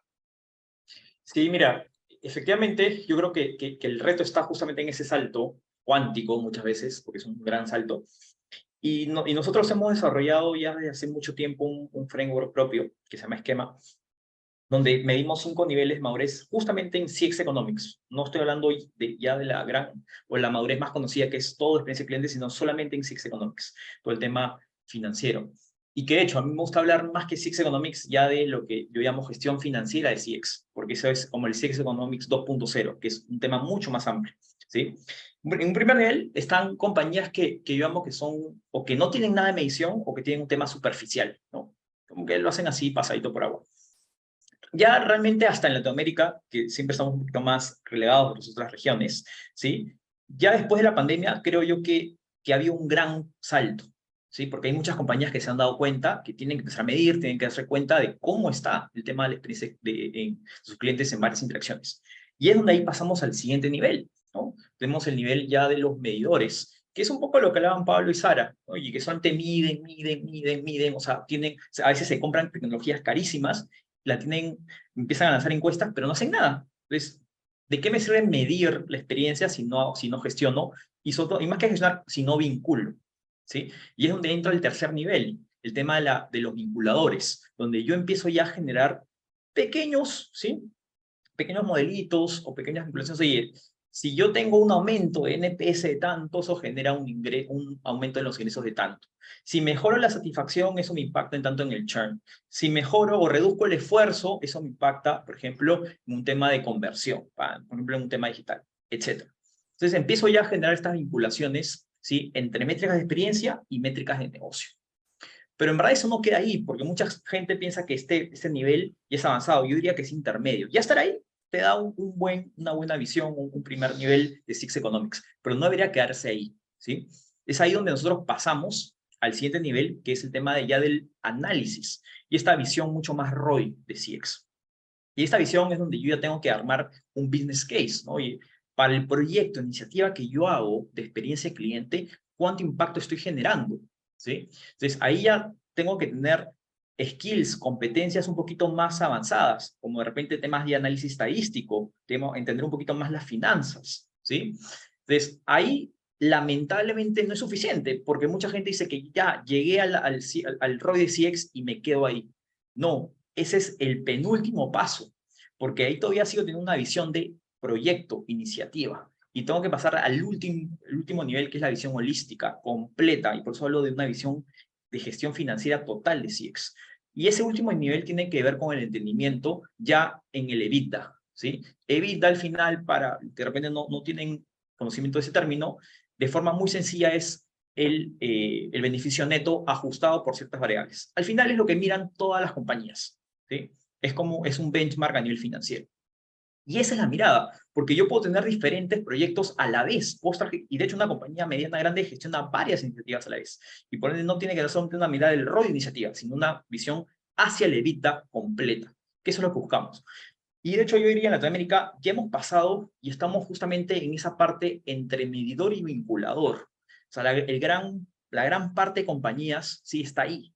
Sí, mira, efectivamente, yo creo que el reto está justamente en ese salto cuántico muchas veces, porque es un gran salto. Y nosotros hemos desarrollado ya desde hace mucho tiempo un framework propio que se llama Esquema, donde medimos 5 niveles de madurez justamente en CX Economics. No estoy hablando ya de la gran o la madurez más conocida que es todo experiencia cliente, sino solamente en CX Economics, por el tema financiero. Y que de hecho a mí me gusta hablar más que CX Economics ya de lo que yo llamo gestión financiera de CX, porque eso es como el CX Economics 2.0, que es un tema mucho más amplio, ¿sí? En un primer nivel están compañías que yo llamo que son, o que no tienen nada de medición, o que tienen un tema superficial, ¿no? Como que lo hacen así, pasadito por agua. Ya realmente hasta en Latinoamérica, que siempre estamos un poquito más relegados de las otras regiones, ¿sí? Ya después de la pandemia, creo yo que había un gran salto, ¿sí? Porque hay muchas compañías que se han dado cuenta que tienen que empezar a medir, tienen que darse cuenta de cómo está el tema de la experiencia en sus clientes en varias interacciones. Y es donde ahí pasamos al siguiente nivel, ¿no? Tenemos el nivel ya de los medidores, que es un poco lo que hablaban Pablo y Sara, ¿no? Y que solamente miden, o sea, a veces se compran tecnologías carísimas, empiezan a lanzar encuestas, pero no hacen nada. Entonces, ¿de qué me sirve medir la experiencia si no gestiono? Y más que gestionar, si no vinculo, ¿sí? Y es donde entra el tercer nivel, el tema de los vinculadores, donde yo empiezo ya a generar pequeños, ¿sí? Pequeños modelitos o pequeñas vinculaciones. Oye, si yo tengo un aumento de NPS de tanto, eso genera un aumento en los ingresos de tanto. Si mejoro la satisfacción, eso me impacta en tanto en el churn. Si mejoro o reduzco el esfuerzo, eso me impacta, por ejemplo, en un tema de conversión, por ejemplo, en un tema digital, etc. Entonces empiezo ya a generar estas vinculaciones, ¿sí? Entre métricas de experiencia y métricas de negocio. Pero en verdad eso no queda ahí, porque mucha gente piensa que este nivel ya es avanzado. Yo diría que es intermedio. Ya estar ahí te da una buena visión, un primer nivel de Six Economics, pero no debería quedarse ahí, ¿sí? Es ahí donde nosotros pasamos al siguiente nivel, que es el tema ya del análisis, y esta visión mucho más ROI de CX. Y esta visión es donde yo ya tengo que armar un business case, ¿no? Y para el proyecto, iniciativa que yo hago de experiencia cliente, ¿cuánto impacto estoy generando? ¿Sí? Entonces, ahí ya tengo que tener skills, competencias un poquito más avanzadas, como de repente temas de análisis estadístico, entender un poquito más las finanzas, ¿sí? Entonces, ahí lamentablemente no es suficiente, porque mucha gente dice que ya llegué al ROI de CX y me quedo ahí. No, ese es el penúltimo paso, porque ahí todavía sigo teniendo una visión de proyecto, iniciativa, y tengo que pasar al último nivel, que es la visión holística, completa, y por eso hablo de una visión de gestión financiera total de CX. Y ese último nivel tiene que ver con el entendimiento ya en el EBITDA, ¿sí? EBITDA al final, para de repente no tienen conocimiento de ese término, de forma muy sencilla es el beneficio neto ajustado por ciertas variables. Al final es lo que miran todas las compañías, ¿sí? Es un benchmark a nivel financiero. Y esa es la mirada, porque yo puedo tener diferentes proyectos a la vez. Y de hecho una compañía mediana grande gestiona varias iniciativas a la vez. Y por ende no tiene que ser solamente una mirada del ROI de iniciativa, sino una visión hacia la EBITDA completa, que eso es lo que buscamos. Y de hecho yo diría en Latinoamérica ya hemos pasado y estamos justamente en esa parte entre medidor y vinculador. O sea, la gran parte de compañías sí está ahí.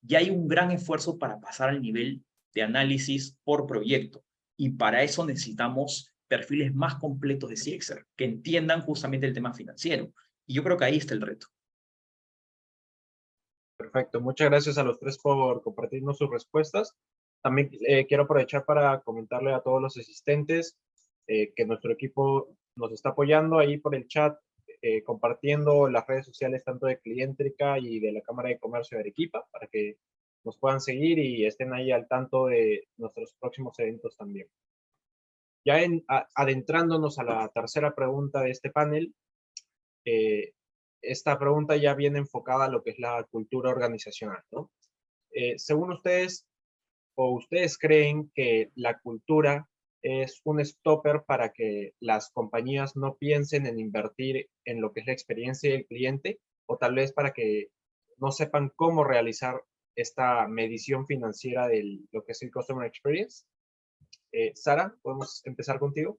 Ya hay un gran esfuerzo para pasar al nivel de análisis por proyecto. Y para eso necesitamos perfiles más completos de CXer, que entiendan justamente el tema financiero. Y yo creo que ahí está el reto. Perfecto, muchas gracias a los tres por compartirnos sus respuestas. También quiero aprovechar para comentarle a todos los asistentes que nuestro equipo nos está apoyando ahí por el chat, compartiendo las redes sociales tanto de Clientrica y de la Cámara de Comercio de Arequipa, para que nos puedan seguir y estén ahí al tanto de nuestros próximos eventos también. Ya adentrándonos a la tercera pregunta de este panel, esta pregunta ya viene enfocada a lo que es la cultura organizacional, ¿no? Según ustedes, o ustedes creen que la cultura es un stopper para que las compañías no piensen en invertir en lo que es la experiencia del cliente, o tal vez para que no sepan cómo realizar esta medición financiera de lo que es el Customer Experience? Sara, ¿podemos empezar contigo?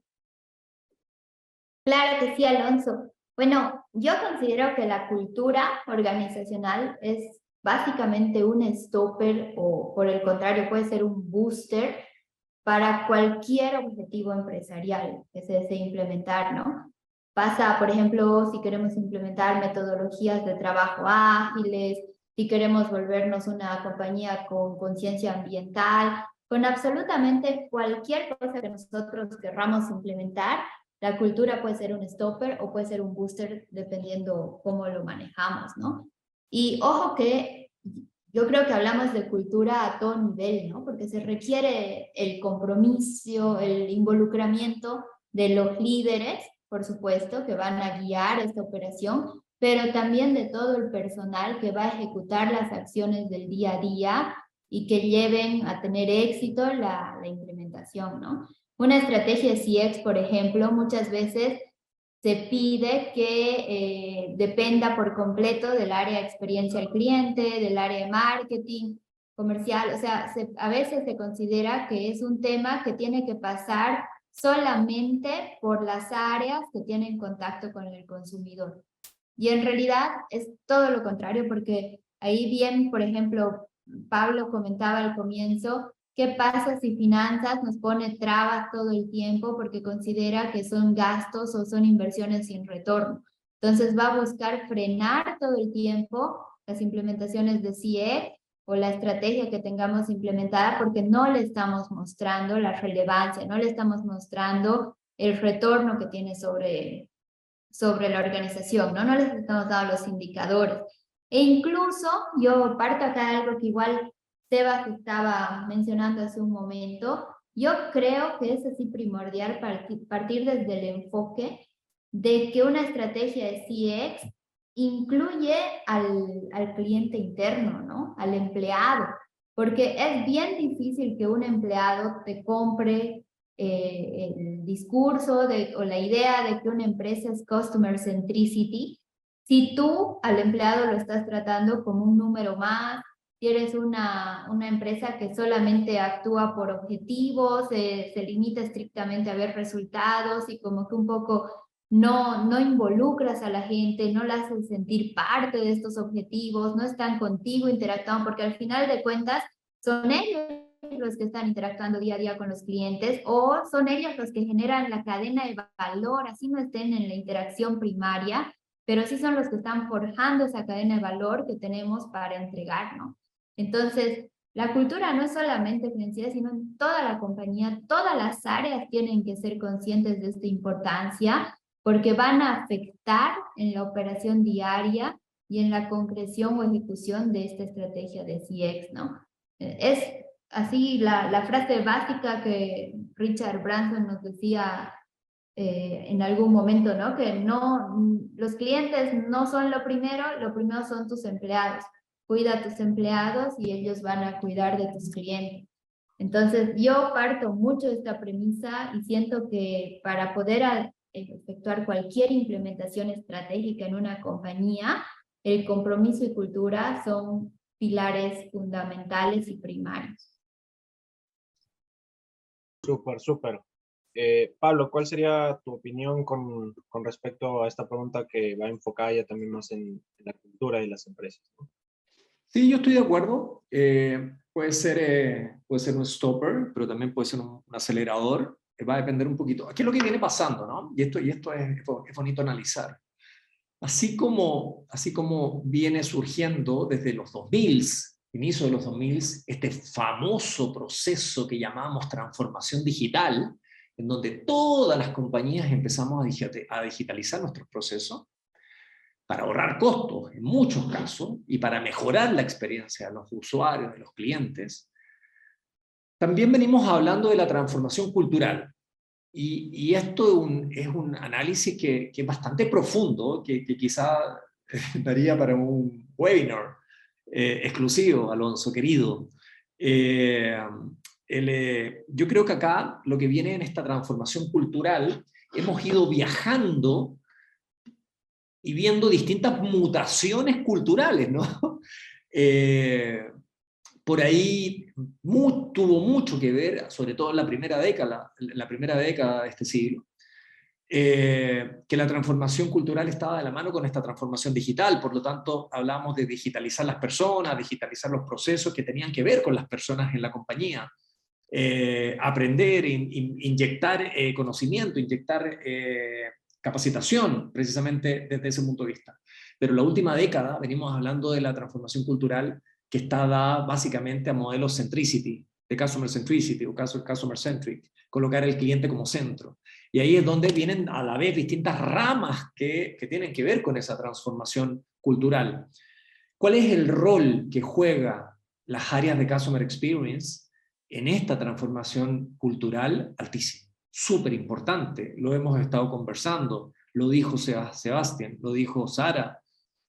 Claro que sí, Alonso. Bueno, yo considero que la cultura organizacional es básicamente un stopper o por el contrario puede ser un booster para cualquier objetivo empresarial que se desee implementar, ¿no? Pasa, por ejemplo, si queremos implementar metodologías de trabajo ágiles, si queremos volvernos una compañía con conciencia ambiental, con absolutamente cualquier cosa que nosotros querramos implementar, la cultura puede ser un stopper o puede ser un booster dependiendo cómo lo manejamos, ¿no? Y ojo que yo creo que hablamos de cultura a todo nivel, ¿no? Porque se requiere el compromiso, el involucramiento de los líderes, por supuesto, que van a guiar esta operación, pero también de todo el personal que va a ejecutar las acciones del día a día y que lleven a tener éxito la implementación, ¿no? Una estrategia CX, por ejemplo, muchas veces se pide que dependa por completo del área de experiencia al cliente, del área de marketing, comercial, o sea, a veces se considera que es un tema que tiene que pasar solamente por las áreas que tienen contacto con el consumidor. Y en realidad es todo lo contrario, porque ahí bien, por ejemplo, Pablo comentaba al comienzo, ¿qué pasa si finanzas nos pone trabas todo el tiempo porque considera que son gastos o son inversiones sin retorno? Entonces va a buscar frenar todo el tiempo las implementaciones de CIE o la estrategia que tengamos implementada porque no le estamos mostrando la relevancia, no le estamos mostrando el retorno que tiene sobre la organización, ¿no? No les estamos dando los indicadores. E incluso, yo parto acá de algo que igual Sebas estaba mencionando hace un momento, yo creo que es así primordial partir desde el enfoque de que una estrategia de CX incluye al cliente interno, ¿no? Al empleado, porque es bien difícil que un empleado te compre el discurso o la idea de que una empresa es customer centricity, si tú al empleado lo estás tratando como un número más, si eres una empresa que solamente actúa por objetivos, se limita estrictamente a ver resultados y como que un poco no involucras a la gente, no la haces sentir parte de estos objetivos, no están contigo interactuando, porque al final de cuentas son ellos los que están interactuando día a día con los clientes o son ellos los que generan la cadena de valor, así no estén en la interacción primaria, pero sí son los que están forjando esa cadena de valor que tenemos para entregar, ¿no? Entonces, la cultura no es solamente financiera, sino en toda la compañía, todas las áreas tienen que ser conscientes de esta importancia porque van a afectar en la operación diaria y en la concreción o ejecución de esta estrategia de CX, ¿no? Es así la frase básica que Richard Branson nos decía en algún momento, ¿no? Que los clientes no son lo primero son tus empleados. Cuida a tus empleados y ellos van a cuidar de tus clientes. Entonces, yo parto mucho de esta premisa y siento que para poder efectuar cualquier implementación estratégica en una compañía, el compromiso y cultura son pilares fundamentales y primarios. Súper, súper. Pablo, ¿cuál sería tu opinión con respecto a esta pregunta que va enfocada ya también más en la cultura de las empresas, ¿no? Sí, yo estoy de acuerdo. Puede ser un stopper, pero también puede ser un acelerador. Va a depender un poquito. Aquí es lo que viene pasando, ¿no? Y esto es bonito analizar. Así como viene surgiendo desde los 2000, inicio de los 2000, este famoso proceso que llamamos transformación digital, en donde todas las compañías empezamos a digitalizar nuestros procesos para ahorrar costos en muchos casos y para mejorar la experiencia de los usuarios, de los clientes. También venimos hablando de la transformación cultural. Y esto es un análisis que es bastante profundo, que quizá daría para un webinar exclusivo, Alonso, querido. Yo creo que acá lo que viene en esta transformación cultural, hemos ido viajando y viendo distintas mutaciones culturales, ¿no? Por ahí tuvo mucho que ver, sobre todo en la primera década de este siglo, que la transformación cultural estaba de la mano con esta transformación digital. Por lo tanto, hablamos de digitalizar las personas, digitalizar los procesos que tenían que ver con las personas en la compañía, aprender, inyectar conocimiento, inyectar capacitación, precisamente desde ese punto de vista. Pero la última década venimos hablando de la transformación cultural que está dada básicamente a modelos centricity, de customer centricity o customer centric, colocar el cliente como centro. Y ahí es donde vienen a la vez distintas ramas que tienen que ver con esa transformación cultural. ¿Cuál es el rol que juega las áreas de Customer Experience en esta transformación cultural? Altísimo, súper importante, lo hemos estado conversando, lo dijo Sebastián, lo dijo Sara,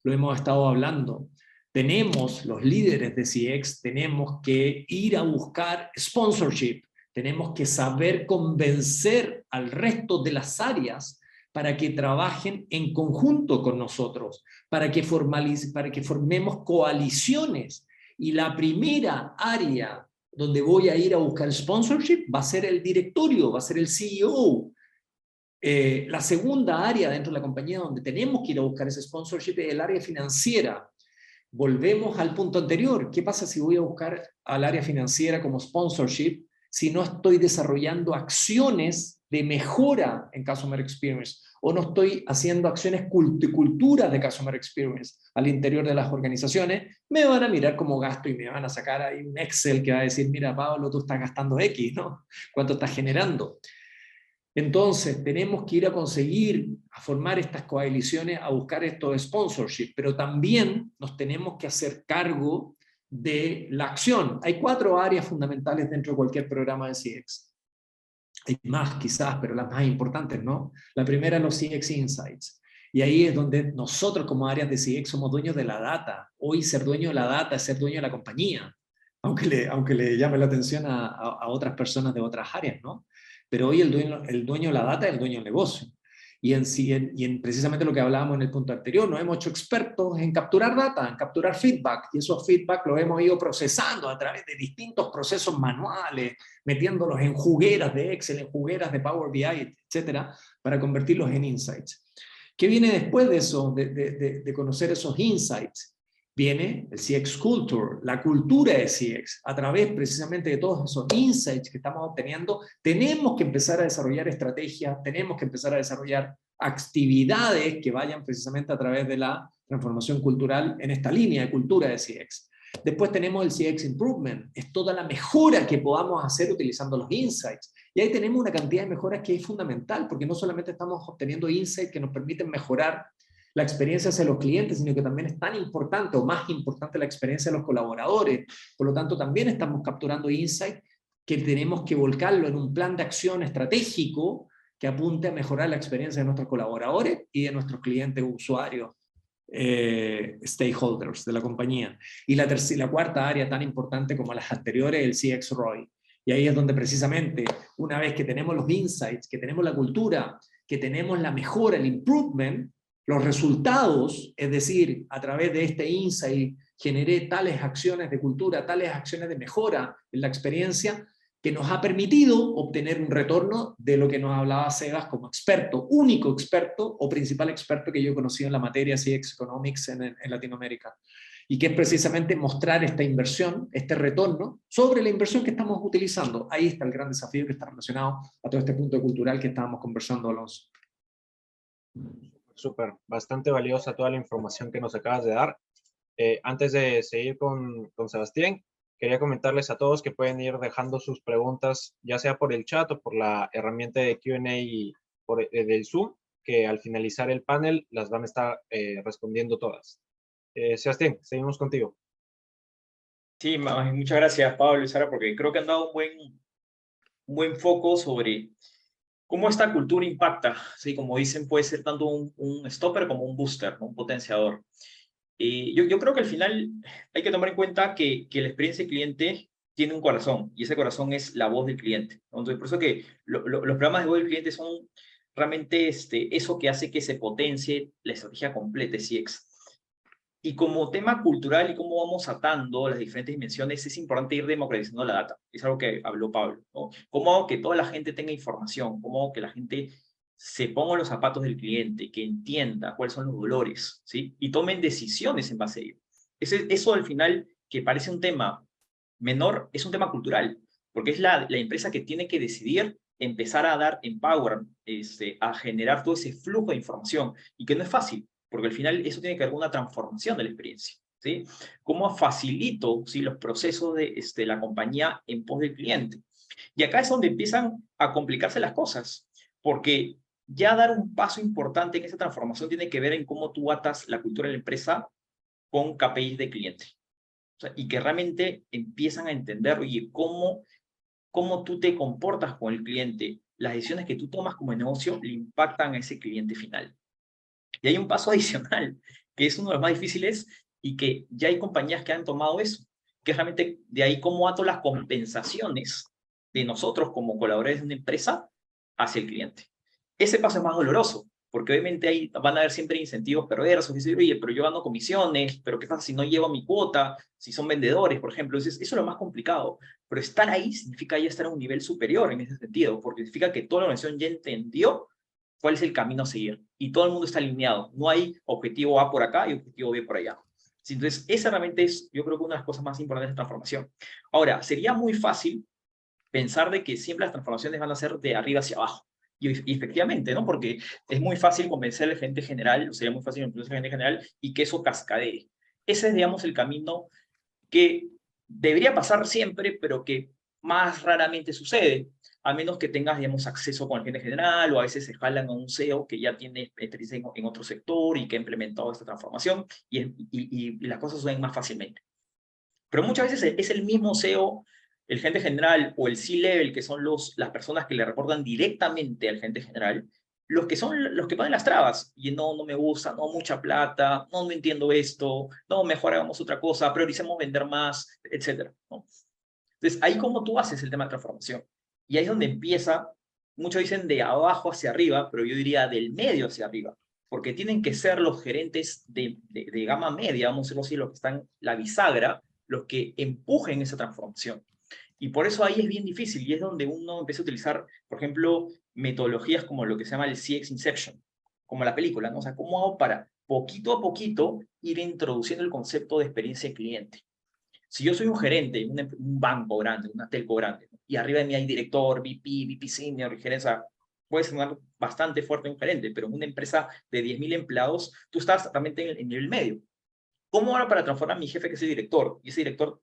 lo hemos estado hablando. Tenemos, los líderes de CX, tenemos que ir a buscar sponsorship, tenemos que saber convencer al resto de las áreas para que trabajen en conjunto con nosotros, para que formemos coaliciones. Y la primera área donde voy a ir a buscar sponsorship va a ser el directorio, va a ser el CEO. La segunda área dentro de la compañía donde tenemos que ir a buscar ese sponsorship es el área financiera. Volvemos al punto anterior. ¿Qué pasa si voy a buscar al área financiera como sponsorship si no estoy desarrollando acciones de mejora en Customer Experience o no estoy haciendo acciones de cultura de Customer Experience al interior de las organizaciones? Me van a mirar como gasto y me van a sacar ahí un Excel que va a decir, mira Pablo, tú estás gastando X, ¿no? ¿Cuánto estás generando? Entonces, tenemos que ir a conseguir, a formar estas coaliciones, a buscar estos sponsorship, pero también nos tenemos que hacer cargo de la acción. Hay 4 áreas fundamentales dentro de cualquier programa de CX. Hay más quizás, pero las más importantes, ¿no? La primera es los CX Insights. Y ahí es donde nosotros como áreas de CX somos dueños de la data. Hoy ser dueño de la data es ser dueño de la compañía, aunque le llame la atención a otras personas de otras áreas, ¿no? Pero hoy el dueño de la data es el dueño del negocio. Y en precisamente lo que hablábamos en el punto anterior, nos hemos hecho expertos en capturar data, en capturar feedback, y esos feedback los hemos ido procesando a través de distintos procesos manuales, metiéndolos en jugueras de Excel, en jugueras de Power BI, etcétera, para convertirlos en insights. ¿Qué viene después de eso, de conocer esos insights? Viene el CX Culture, la cultura de CX. A través precisamente de todos esos insights que estamos obteniendo, tenemos que empezar a desarrollar estrategias, tenemos que empezar a desarrollar actividades que vayan precisamente a través de la transformación cultural en esta línea de cultura de CX. Después tenemos el CX Improvement, es toda la mejora que podamos hacer utilizando los insights. Y ahí tenemos una cantidad de mejoras que es fundamental, porque no solamente estamos obteniendo insights que nos permiten mejorar la experiencia hacia los clientes, sino que también es tan importante o más importante la experiencia de los colaboradores. Por lo tanto, también estamos capturando insight que tenemos que volcarlo en un plan de acción estratégico que apunte a mejorar la experiencia de nuestros colaboradores y de nuestros clientes usuarios, stakeholders de la compañía. Y la cuarta área tan importante como las anteriores, el CX ROI. Y ahí es donde precisamente, una vez que tenemos los insights, que tenemos la cultura, que tenemos la mejora, el improvement, los resultados, es decir, a través de este insight generé tales acciones de cultura, tales acciones de mejora en la experiencia, que nos ha permitido obtener un retorno de lo que nos hablaba Sebas como experto, único experto o principal experto que yo he conocido en la materia CX Economics en Latinoamérica. Y que es precisamente mostrar esta inversión, este retorno, sobre la inversión que estamos utilizando. Ahí está el gran desafío que está relacionado a todo este punto cultural que estábamos conversando, Alonso. Súper, bastante valiosa toda la información que nos acabas de dar. Antes de seguir con Sebastián, quería comentarles a todos que pueden ir dejando sus preguntas, ya sea por el chat o por la herramienta de Q&A del Zoom, que al finalizar el panel las van a estar respondiendo todas. Sebastián, seguimos contigo. Sí, muchas gracias Pablo y Sara, porque creo que han dado un buen foco sobre cómo esta cultura impacta. Sí, como dicen, puede ser tanto un stopper como un booster, ¿no? Un potenciador. Yo creo que al final hay que tomar en cuenta que la experiencia del cliente tiene un corazón, y ese corazón es la voz del cliente, ¿no? Entonces, por eso que los programas de voz del cliente son realmente eso que hace que se potencie la estrategia completa de CX. Y como tema cultural y cómo vamos atando las diferentes dimensiones, es importante ir democratizando la data. Es algo que habló Pablo, ¿no? Cómo hago que toda la gente tenga información, cómo hago que la gente se ponga en los zapatos del cliente, que entienda cuáles son los dolores, ¿sí? Y tomen decisiones en base a ello. Eso al final, que parece un tema menor, es un tema cultural, porque es la empresa que tiene que decidir empezar a dar empower, a generar todo ese flujo de información, y que no es fácil, porque al final eso tiene que ver con una transformación de la experiencia, ¿sí? ¿Cómo facilito, ¿sí?, los procesos de la compañía en pos del cliente? Y acá es donde empiezan a complicarse las cosas, porque ya dar un paso importante en esa transformación tiene que ver en cómo tú atas la cultura de la empresa con KPIs de cliente. O sea, y que realmente empiezan a entender, oye, cómo tú te comportas con el cliente, las decisiones que tú tomas como negocio le impactan a ese cliente final. Y hay un paso adicional, que es uno de los más difíciles y que ya hay compañías que han tomado eso, que es realmente de ahí cómo ato las compensaciones de nosotros como colaboradores de una empresa hacia el cliente. Ese paso es más doloroso, porque obviamente ahí van a haber siempre incentivos perversos, decir, oye, pero yo gano comisiones, pero ¿qué pasa si no llevo mi cuota? Si son vendedores, por ejemplo. Entonces, eso es lo más complicado. Pero estar ahí significa ya estar a un nivel superior en ese sentido, porque significa que toda la organización ya entendió cuál es el camino a seguir. Y todo el mundo está alineado. No hay objetivo A por acá y objetivo B por allá. Entonces, esa realmente es, yo creo que una de las cosas más importantes de transformación. Ahora, sería muy fácil pensar de que siempre las transformaciones van a ser de arriba hacia abajo. Y efectivamente, ¿no? Porque es muy fácil convencer al gerente general, o sería muy fácil convencer al gerente general y que eso cascadee. Ese es, digamos, el camino que debería pasar siempre, pero que más raramente sucede, a menos que tengas, digamos, acceso con el gerente general, o a veces se jalan a un CEO que ya tiene experiencia en otro sector y que ha implementado esta transformación, y las cosas suceden más fácilmente. Pero muchas veces es el mismo CEO, el gerente general o el C-level, que son las personas que le reportan directamente al gerente general, los que son los que ponen las trabas. Y no me gusta, no mucha plata, no entiendo esto, no, mejor hagamos otra cosa, prioricemos vender más, etc., ¿no? Entonces, ahí como tú haces el tema de transformación. Y ahí es donde empieza, muchos dicen de abajo hacia arriba, pero yo diría del medio hacia arriba, porque tienen que ser los gerentes de gama media, vamos a decirlo así, los que están la bisagra, los que empujen esa transformación. Y por eso ahí es bien difícil, y es donde uno empieza a utilizar, por ejemplo, metodologías como lo que se llama el CX Inception, como la película, ¿no? O sea, ¿cómo hago para poquito a poquito ir introduciendo el concepto de experiencia de cliente? Si yo soy un gerente, un banco grande, una telco grande, ¿no? Y arriba de mí hay director, VP senior, gerencia, puede sonar bastante fuerte un gerente, pero en una empresa de 10.000 empleados, tú estás realmente en el nivel medio. ¿Cómo ahora para transformar a mi jefe que es el director? Y ese director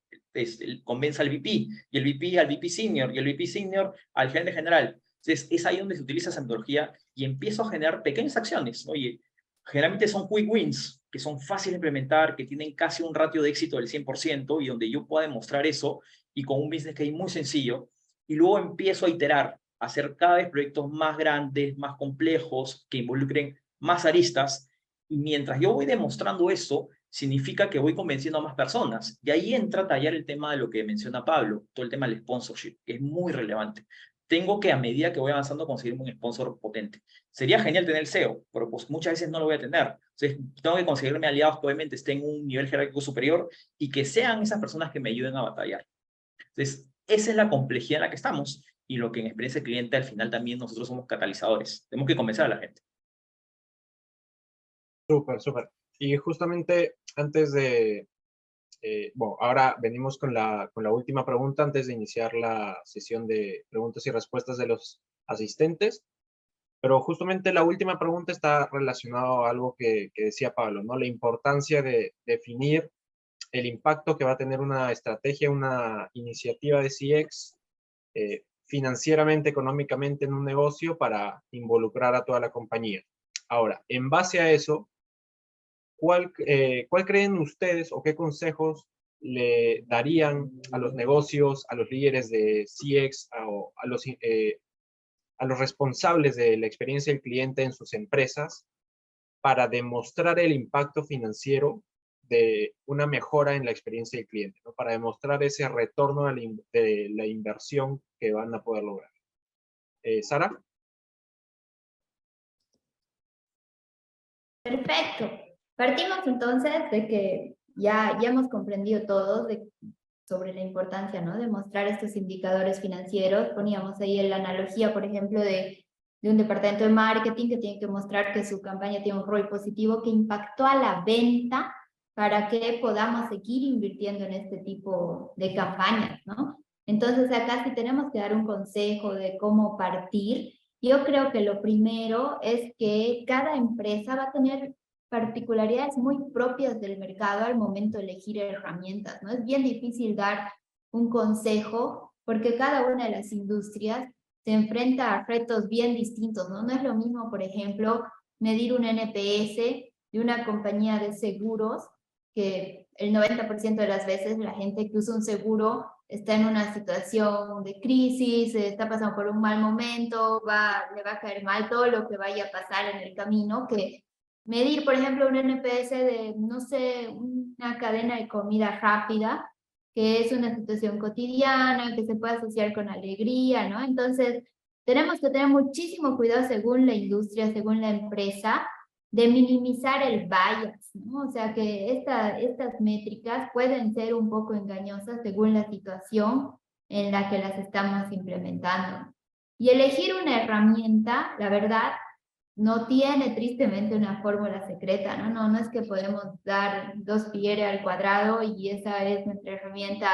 convence al VP, y el VP al VP senior, y el VP senior al gerente general. Entonces, es ahí donde se utiliza esa metodología y empiezo a generar pequeñas acciones. Oye, generalmente son quick wins, que son fáciles de implementar, que tienen casi un ratio de éxito del 100%, y donde yo pueda demostrar eso, y con un business case muy sencillo, y luego empiezo a iterar, a hacer cada vez proyectos más grandes, más complejos, que involucren más aristas, y mientras yo voy demostrando eso, significa que voy convenciendo a más personas. Y ahí entra a tallar el tema de lo que menciona Pablo, todo el tema del sponsorship, que es muy relevante. Tengo que, a medida que voy avanzando, conseguirme un sponsor potente. Sería genial tener el SEO, pero pues muchas veces no lo voy a tener. Entonces, tengo que conseguirme aliados que obviamente estén en un nivel jerárquico superior y que sean esas personas que me ayuden a batallar. Entonces, esa es la complejidad en la que estamos y lo que en experiencia cliente al final también nosotros somos catalizadores. Tenemos que convencer a la gente. Súper, súper. Y justamente antes de, bueno, ahora venimos con la última pregunta antes de iniciar la sesión de preguntas y respuestas de los asistentes. Pero justamente la última pregunta está relacionada a algo que decía Pablo, ¿no? La importancia de definir el impacto que va a tener una estrategia, una iniciativa de CX financieramente, económicamente en un negocio para involucrar a toda la compañía. Ahora, en base a eso, ¿cuál creen ustedes o qué consejos le darían a los negocios, a los líderes de CX, a los responsables de la experiencia del cliente en sus empresas para demostrar el impacto financiero de una mejora en la experiencia del cliente, ¿no? Para demostrar ese retorno de la inversión que van a poder lograr? Sara. Perfecto. Partimos entonces de que ya hemos comprendido todos sobre la importancia, ¿no?, de mostrar estos indicadores financieros. Poníamos ahí la analogía, por ejemplo, de un departamento de marketing que tiene que mostrar que su campaña tiene un ROI positivo que impactó a la venta para que podamos seguir invirtiendo en este tipo de campañas, ¿no? Entonces acá sí tenemos que dar un consejo de cómo partir. Yo creo que lo primero es que cada empresa va a tener particularidades muy propias del mercado al momento de elegir herramientas, ¿no? Es bien difícil dar un consejo porque cada una de las industrias se enfrenta a retos bien distintos, ¿no? No es lo mismo, por ejemplo, medir un NPS de una compañía de seguros que el 90% de las veces la gente que usa un seguro está en una situación de crisis, está pasando por un mal momento, le va a caer mal todo lo que vaya a pasar en el camino, que medir, por ejemplo, un NPS de, no sé, una cadena de comida rápida, que es una situación cotidiana, que se puede asociar con alegría, ¿no? Entonces, tenemos que tener muchísimo cuidado según la industria, según la empresa, de minimizar el bias, ¿no? O sea que estas métricas pueden ser un poco engañosas según la situación en la que las estamos implementando. Y elegir una herramienta, la verdad, no tiene tristemente una fórmula secreta, ¿no? No es que podemos dar 2π al cuadrado y esa es nuestra herramienta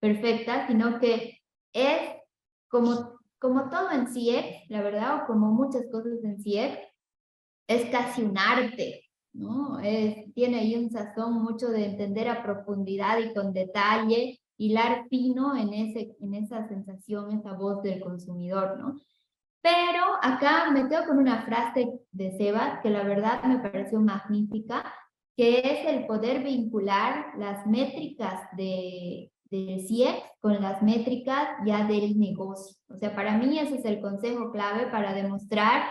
perfecta, sino que es como todo en CX, la verdad, o como muchas cosas en CX, es casi un arte, ¿no? Tiene ahí un sazón mucho de entender a profundidad y con detalle, hilar fino en esa sensación, esa voz del consumidor, ¿no? Pero acá me quedo con una frase de Sebas que la verdad me pareció magnífica, que es el poder vincular las métricas del CX con las métricas ya del negocio. O sea, para mí ese es el consejo clave para demostrar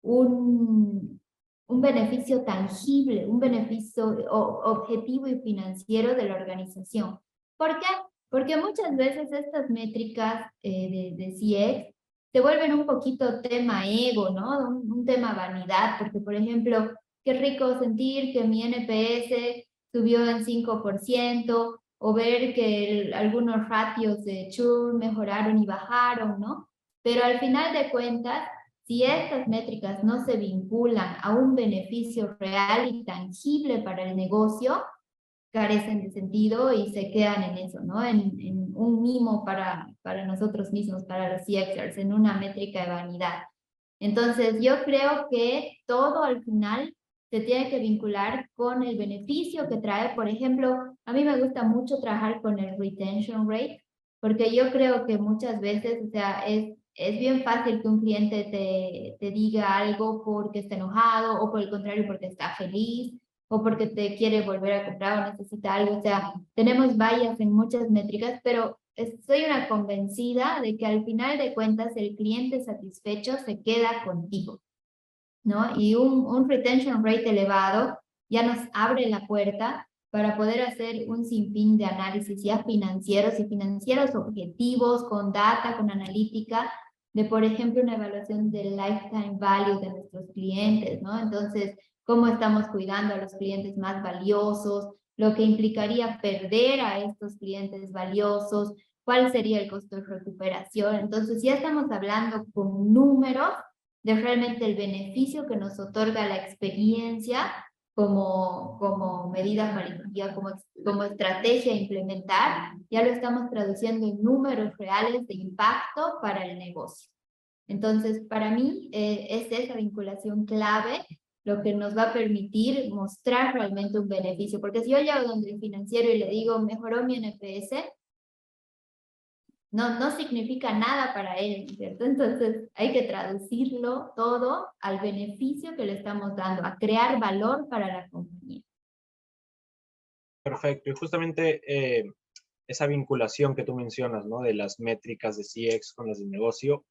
un beneficio tangible, un beneficio objetivo y financiero de la organización. ¿Por qué? Porque muchas veces estas métricas de CX se vuelven un poquito tema ego, ¿no? Un tema vanidad, porque por ejemplo, qué rico sentir que mi NPS subió en 5%, o ver que algunos ratios de churn mejoraron y bajaron, ¿no? Pero al final de cuentas, si estas métricas no se vinculan a un beneficio real y tangible para el negocio, carecen de sentido y se quedan en eso, ¿no? En un mimo para nosotros mismos, para los CXers, en una métrica de vanidad. Entonces, yo creo que todo al final se tiene que vincular con el beneficio que trae. Por ejemplo, a mí me gusta mucho trabajar con el retention rate, porque yo creo que muchas veces, o sea, es bien fácil que un cliente te diga algo porque está enojado, o por el contrario porque está feliz, o porque te quiere volver a comprar o necesita algo. O sea, tenemos vallas en muchas métricas, pero soy una convencida de que al final de cuentas el cliente satisfecho se queda contigo, ¿no? Y un retention rate elevado ya nos abre la puerta para poder hacer un sinfín de análisis ya financieros y financieros objetivos, con data, con analítica, de por ejemplo una evaluación del lifetime value de nuestros clientes, ¿no? Entonces, cómo estamos cuidando a los clientes más valiosos, lo que implicaría perder a estos clientes valiosos, cuál sería el costo de recuperación. Entonces ya estamos hablando con números de realmente el beneficio que nos otorga la experiencia como medida cualitativa, como estrategia a implementar, ya lo estamos traduciendo en números reales de impacto para el negocio. Entonces, para mí es esa vinculación clave lo que nos va a permitir mostrar realmente un beneficio, porque si yo llego donde el financiero y le digo, mejoró mi NPS, no significa nada para él, ¿cierto? Entonces hay que traducirlo todo al beneficio que le estamos dando, a crear valor para la compañía. Perfecto. Y justamente esa vinculación que tú mencionas, ¿no? De las métricas de CX con las de negocio,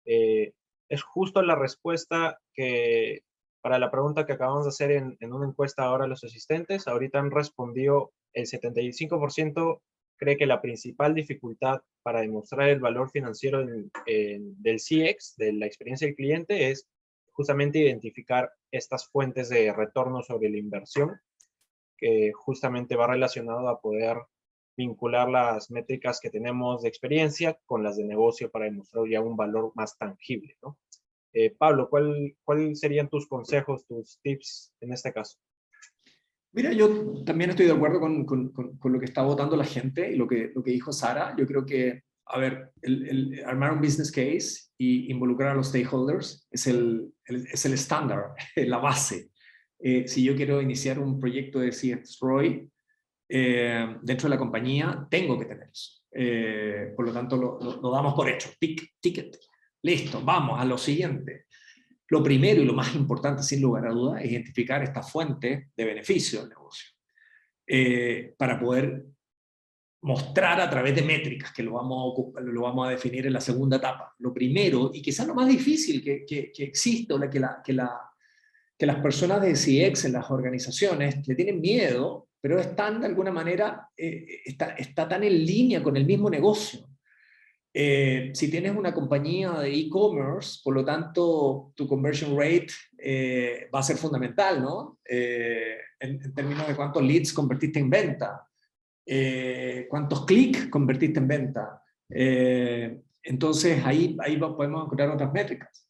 es justo la respuesta que, para la pregunta que acabamos de hacer en una encuesta ahora a los asistentes. Ahorita han respondido el 75% cree que la principal dificultad para demostrar el valor financiero del CX, de la experiencia del cliente, es justamente identificar estas fuentes de retorno sobre la inversión, que justamente va relacionado a poder vincular las métricas que tenemos de experiencia con las de negocio para demostrar ya un valor más tangible, ¿no? Pablo, ¿cuál serían tus consejos, tus tips en este caso? Mira, yo también estoy de acuerdo con lo que está votando la gente y lo que dijo Sara. Yo creo que, a ver, armar un business case y involucrar a los stakeholders es el estándar, la base. Si yo quiero iniciar un proyecto de CX ROI dentro de la compañía, tengo que tener eso. Por lo tanto, lo damos por hecho. Ticket. Listo, vamos a lo siguiente. Lo primero y lo más importante, sin lugar a dudas, es identificar esta fuente de beneficio del negocio. para poder mostrar a través de métricas, que lo vamos a definir en la segunda etapa. Lo primero, y quizás lo más difícil que existe, o que las personas de CX en las organizaciones le tienen miedo, pero están de alguna manera, está tan en línea con el mismo negocio. Si tienes una compañía de e-commerce, por lo tanto, tu conversion rate va a ser fundamental, ¿no? En términos de cuántos leads convertiste en venta, cuántos clics convertiste en venta. Entonces, ahí podemos encontrar otras métricas.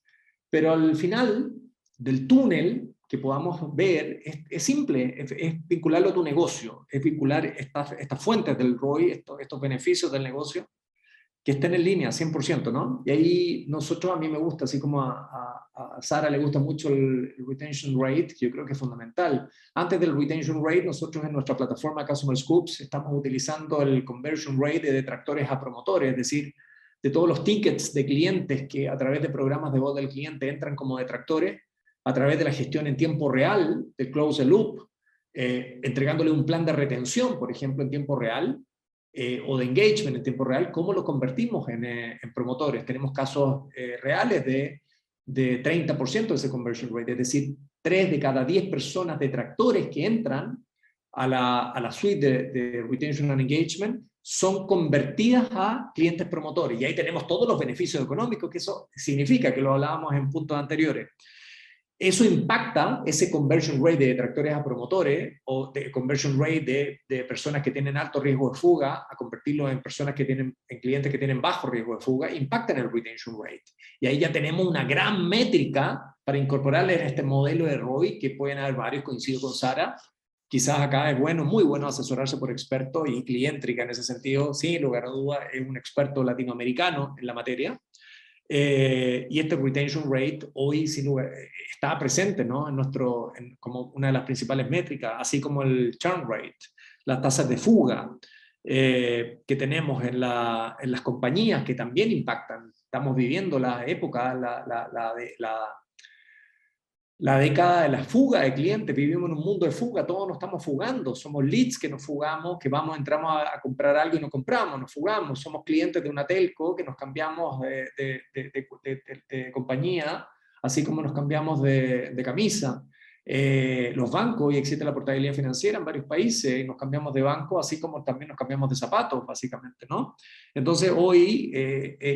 Pero al final del túnel que podamos ver es simple, es vincularlo a tu negocio, es vincular estas fuentes del ROI, estos beneficios del negocio, que estén en línea 100%, ¿no? Y ahí nosotros, a mí me gusta, así como a Sara le gusta mucho el retention rate, que yo creo que es fundamental. Antes del retention rate, nosotros en nuestra plataforma Customer Scoops estamos utilizando el conversion rate de detractores a promotores, es decir, de todos los tickets de clientes que a través de programas de voz del cliente entran como detractores, a través de la gestión en tiempo real, del close the loop, entregándole un plan de retención, por ejemplo, en tiempo real, o de engagement en tiempo real, ¿cómo lo convertimos en promotores? Tenemos casos reales de 30% de ese conversion rate, es decir, 3 de cada 10 personas detractores que entran a la suite de Retention and Engagement son convertidas a clientes promotores, y ahí tenemos todos los beneficios económicos, que eso significa, que lo hablábamos en puntos anteriores. Eso impacta ese conversion rate de detractores a promotores, o de conversion rate de personas que tienen alto riesgo de fuga, a convertirlo en personas en clientes que tienen bajo riesgo de fuga, impacta en el retention rate. Y ahí ya tenemos una gran métrica para incorporarle en este modelo de ROI, que pueden haber varios, coincido con Sara. Quizás acá es muy bueno asesorarse por expertos, y Clientrica en ese sentido, sin lugar a duda, es un experto latinoamericano en la materia. Y este retention rate hoy está presente, ¿no? como una de las principales métricas, así como el churn rate, las tasas de fuga que tenemos en las compañías, que también impactan. Estamos viviendo la época, la década de la fuga de clientes. Vivimos en un mundo de fuga, todos nos estamos fugando, somos leads que nos fugamos, que entramos a comprar algo y no compramos, nos fugamos, somos clientes de una telco que nos cambiamos de compañía, así como nos cambiamos de camisa. Los bancos, hoy existe la portabilidad financiera en varios países, y nos cambiamos de banco, así como también nos cambiamos de zapatos, básicamente, ¿no? Entonces, hoy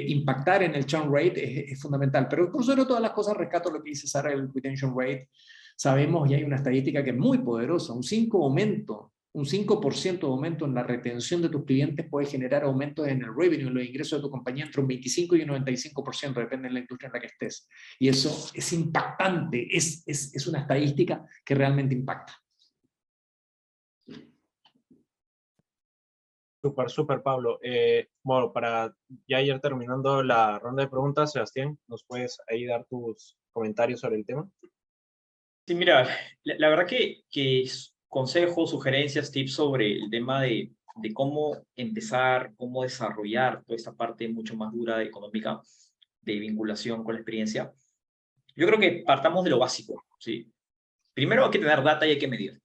impactar en el churn rate es fundamental. Pero por sobre todas las cosas, rescato lo que dice Sara, el retention rate. Sabemos, y hay una estadística que es muy poderosa, un 5% de aumento en la retención de tus clientes puede generar aumentos en el revenue, en los ingresos de tu compañía, entre un 25 y un 95%, depende de la industria en la que estés. Y eso es impactante, es una estadística que realmente impacta. Súper, Pablo. Bueno, para ya ir terminando la ronda de preguntas, Sebastián, ¿nos puedes ahí dar tus comentarios sobre el tema? Sí, mira, la verdad que consejos, sugerencias, tips sobre el tema de cómo empezar, cómo desarrollar toda esta parte mucho más dura económica de vinculación con la experiencia. Yo creo que partamos de lo básico, ¿sí? Primero hay que tener data y hay que medir.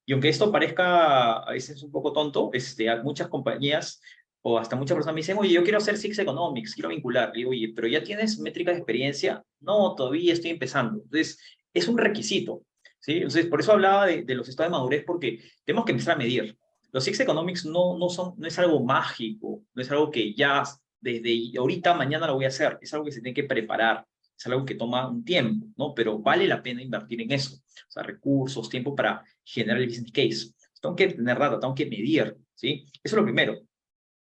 Y aunque esto parezca a veces un poco tonto, a muchas compañías o hasta muchas personas me dicen, oye, yo quiero hacer Six Economics, quiero vincular. Y digo, oye, ¿pero ya tienes métricas de experiencia? No, todavía estoy empezando. Entonces, es un requisito, ¿sí? Entonces, por eso hablaba de los estados de madurez, porque tenemos que empezar a medir. Los Six Economics no es algo mágico, no es algo que ya desde ahorita, mañana lo voy a hacer. Es algo que se tiene que preparar, es algo que toma un tiempo, ¿no? Pero vale la pena invertir en eso. O sea, recursos, tiempo para generar el business case. Tengo que tener data, tengo que medir, ¿sí? Eso es lo primero.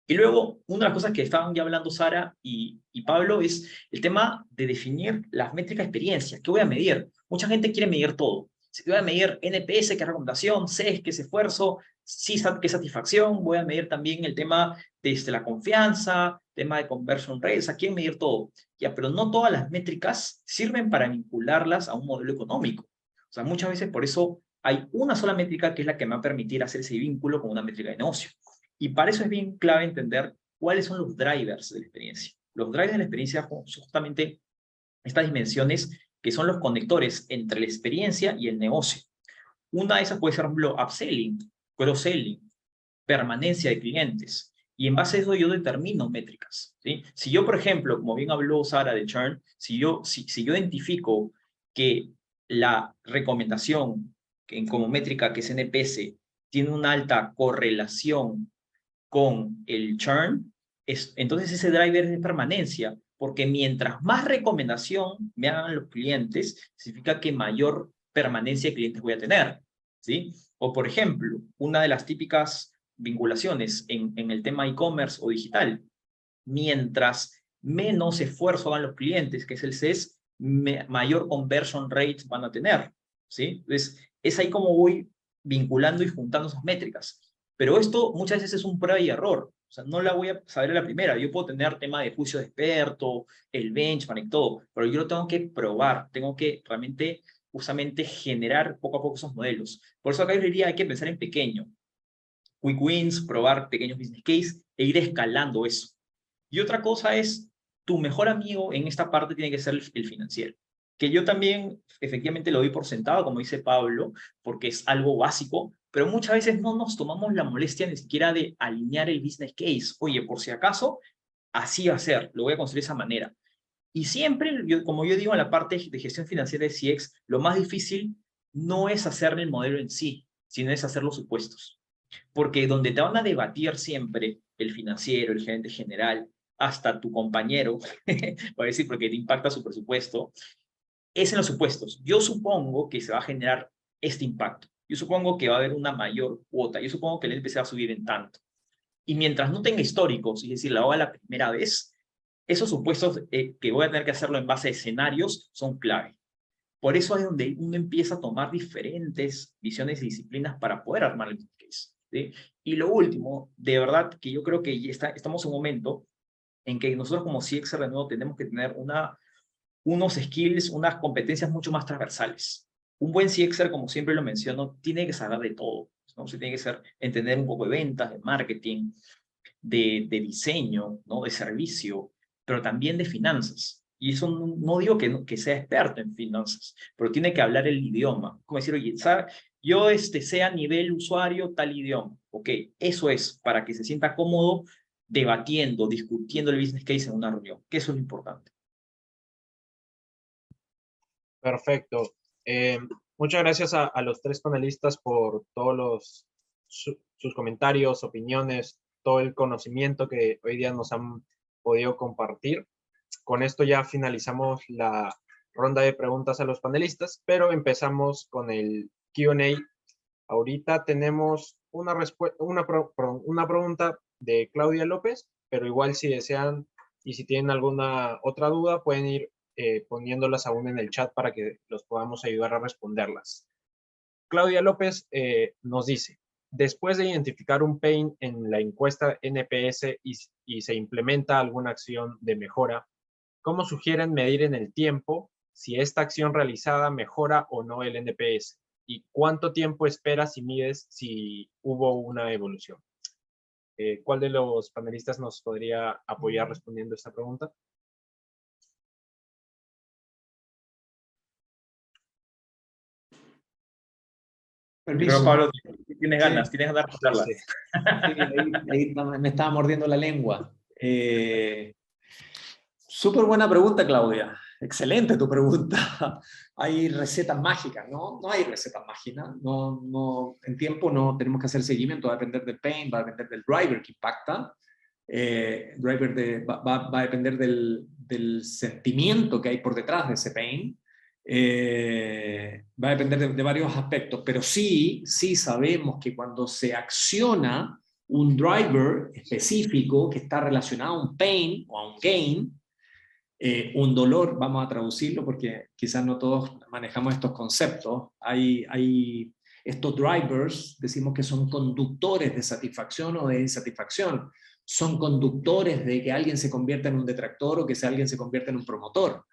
Y luego, una de las cosas que estaban ya hablando Sara y Pablo es el tema de definir las métricas de experiencia. ¿Qué voy a medir? Mucha gente quiere medir todo. Si voy a medir NPS, que es recomendación, CES, que es esfuerzo, CSAT, que es satisfacción, voy a medir también el tema de la confianza, tema de conversion rates, aquí hay que medir todo. Ya, pero no todas las métricas sirven para vincularlas a un modelo económico. O sea, muchas veces por eso hay una sola métrica que es la que me va a permitir hacer ese vínculo con una métrica de negocio. Y para eso es bien clave entender cuáles son los drivers de la experiencia. Los drivers de la experiencia son justamente estas dimensiones que son los conectores entre la experiencia y el negocio. Una de esas puede ser, por ejemplo, upselling. cross-selling, permanencia de clientes. Y en base a eso yo determino métricas, ¿sí? Si yo, por ejemplo, como bien habló Sara de churn, si yo identifico que la recomendación como métrica, que es NPS, tiene una alta correlación con el churn, entonces ese driver es de permanencia, porque mientras más recomendación me hagan los clientes, significa que mayor permanencia de clientes voy a tener, ¿sí? O por ejemplo, una de las típicas vinculaciones en el tema e-commerce o digital, mientras menos esfuerzo hagan los clientes, que es el CES, mayor conversion rate van a tener, ¿sí? Entonces, es ahí como voy vinculando y juntando esas métricas. Pero esto muchas veces es un prueba y error. O sea, no la voy a saber a la primera. Yo puedo tener tema de juicio de experto, el benchmark y todo, pero yo lo tengo que probar. Tengo que realmente, justamente, generar poco a poco esos modelos. Por eso acá yo diría, hay que pensar en pequeño. Quick wins, probar pequeños business case e ir escalando eso. Y otra cosa es, tu mejor amigo en esta parte tiene que ser el financiero. Que yo también efectivamente lo doy por sentado, como dice Pablo, porque es algo básico, pero muchas veces no nos tomamos la molestia ni siquiera de alinear el business case. Oye, por si acaso, así va a ser, lo voy a construir de esa manera. Y siempre, como yo digo en la parte de gestión financiera de CX, lo más difícil no es hacer el modelo en sí, sino es hacer los supuestos. Porque donde te van a debatir siempre el financiero, el gerente general, hasta tu compañero, voy a decir porque te impacta su presupuesto, es en los supuestos. Yo supongo que se va a generar este impacto. Yo supongo que va a haber una mayor cuota. Yo supongo que el NPC va a subir en tanto. Y mientras no tenga históricos, es decir, la hago la primera vez, esos supuestos que voy a tener que hacerlo en base a escenarios son clave. Por eso es donde uno empieza a tomar diferentes visiones y disciplinas para poder armar el business case, ¿sí? Y lo último, de verdad que yo creo que ya estamos en un momento en que nosotros como CX de nuevo tenemos que tener unos skills, unas competencias mucho más transversales. Un buen CXer, como siempre lo menciono, tiene que saber de todo, ¿no? Se tiene que entender un poco de ventas, de marketing, de diseño, ¿no? De servicio, pero también de finanzas. Y eso no digo que sea experto en finanzas, pero tiene que hablar el idioma. Como decir, oye, ¿sabes? Yo sea a nivel usuario tal idioma. Ok, eso es para que se sienta cómodo debatiendo, discutiendo el business case en una reunión, que eso es lo importante. Perfecto. Muchas gracias a los tres panelistas por todos sus comentarios, opiniones, todo el conocimiento que hoy día nos han podido compartir. Con esto ya finalizamos la ronda de preguntas a los panelistas, pero empezamos con el Q&A. Ahorita tenemos una pregunta de Claudia López, pero igual si desean y si tienen alguna otra duda, pueden ir poniéndolas aún en el chat para que los podamos ayudar a responderlas. Claudia López nos dice, después de identificar un pain en la encuesta NPS y se implementa alguna acción de mejora, ¿cómo sugieren medir en el tiempo si esta acción realizada mejora o no el NPS? ¿Y cuánto tiempo esperas y mides si hubo una evolución? ¿Cuál de los panelistas nos podría apoyar respondiendo esta pregunta? Permiso. Pero Pablo, tienes ganas, Sí. tienes ganas de responderla. Sí. Sí, ahí me estaba mordiendo la lengua. Súper buena pregunta, Claudia. Excelente tu pregunta. Hay recetas mágicas, ¿no? No hay recetas mágicas. En tiempo no tenemos que hacer seguimiento. Va a depender del pain, va a depender del driver que impacta. Va a depender del sentimiento que hay por detrás de ese pain. Va a depender de varios aspectos, pero sí sabemos que cuando se acciona un driver específico que está relacionado a un pain o a un gain, un dolor, vamos a traducirlo porque quizás no todos manejamos estos conceptos, hay estos drivers, decimos que son conductores de satisfacción o de insatisfacción, son conductores de que alguien se convierta en un detractor o que alguien se convierta en un promotor.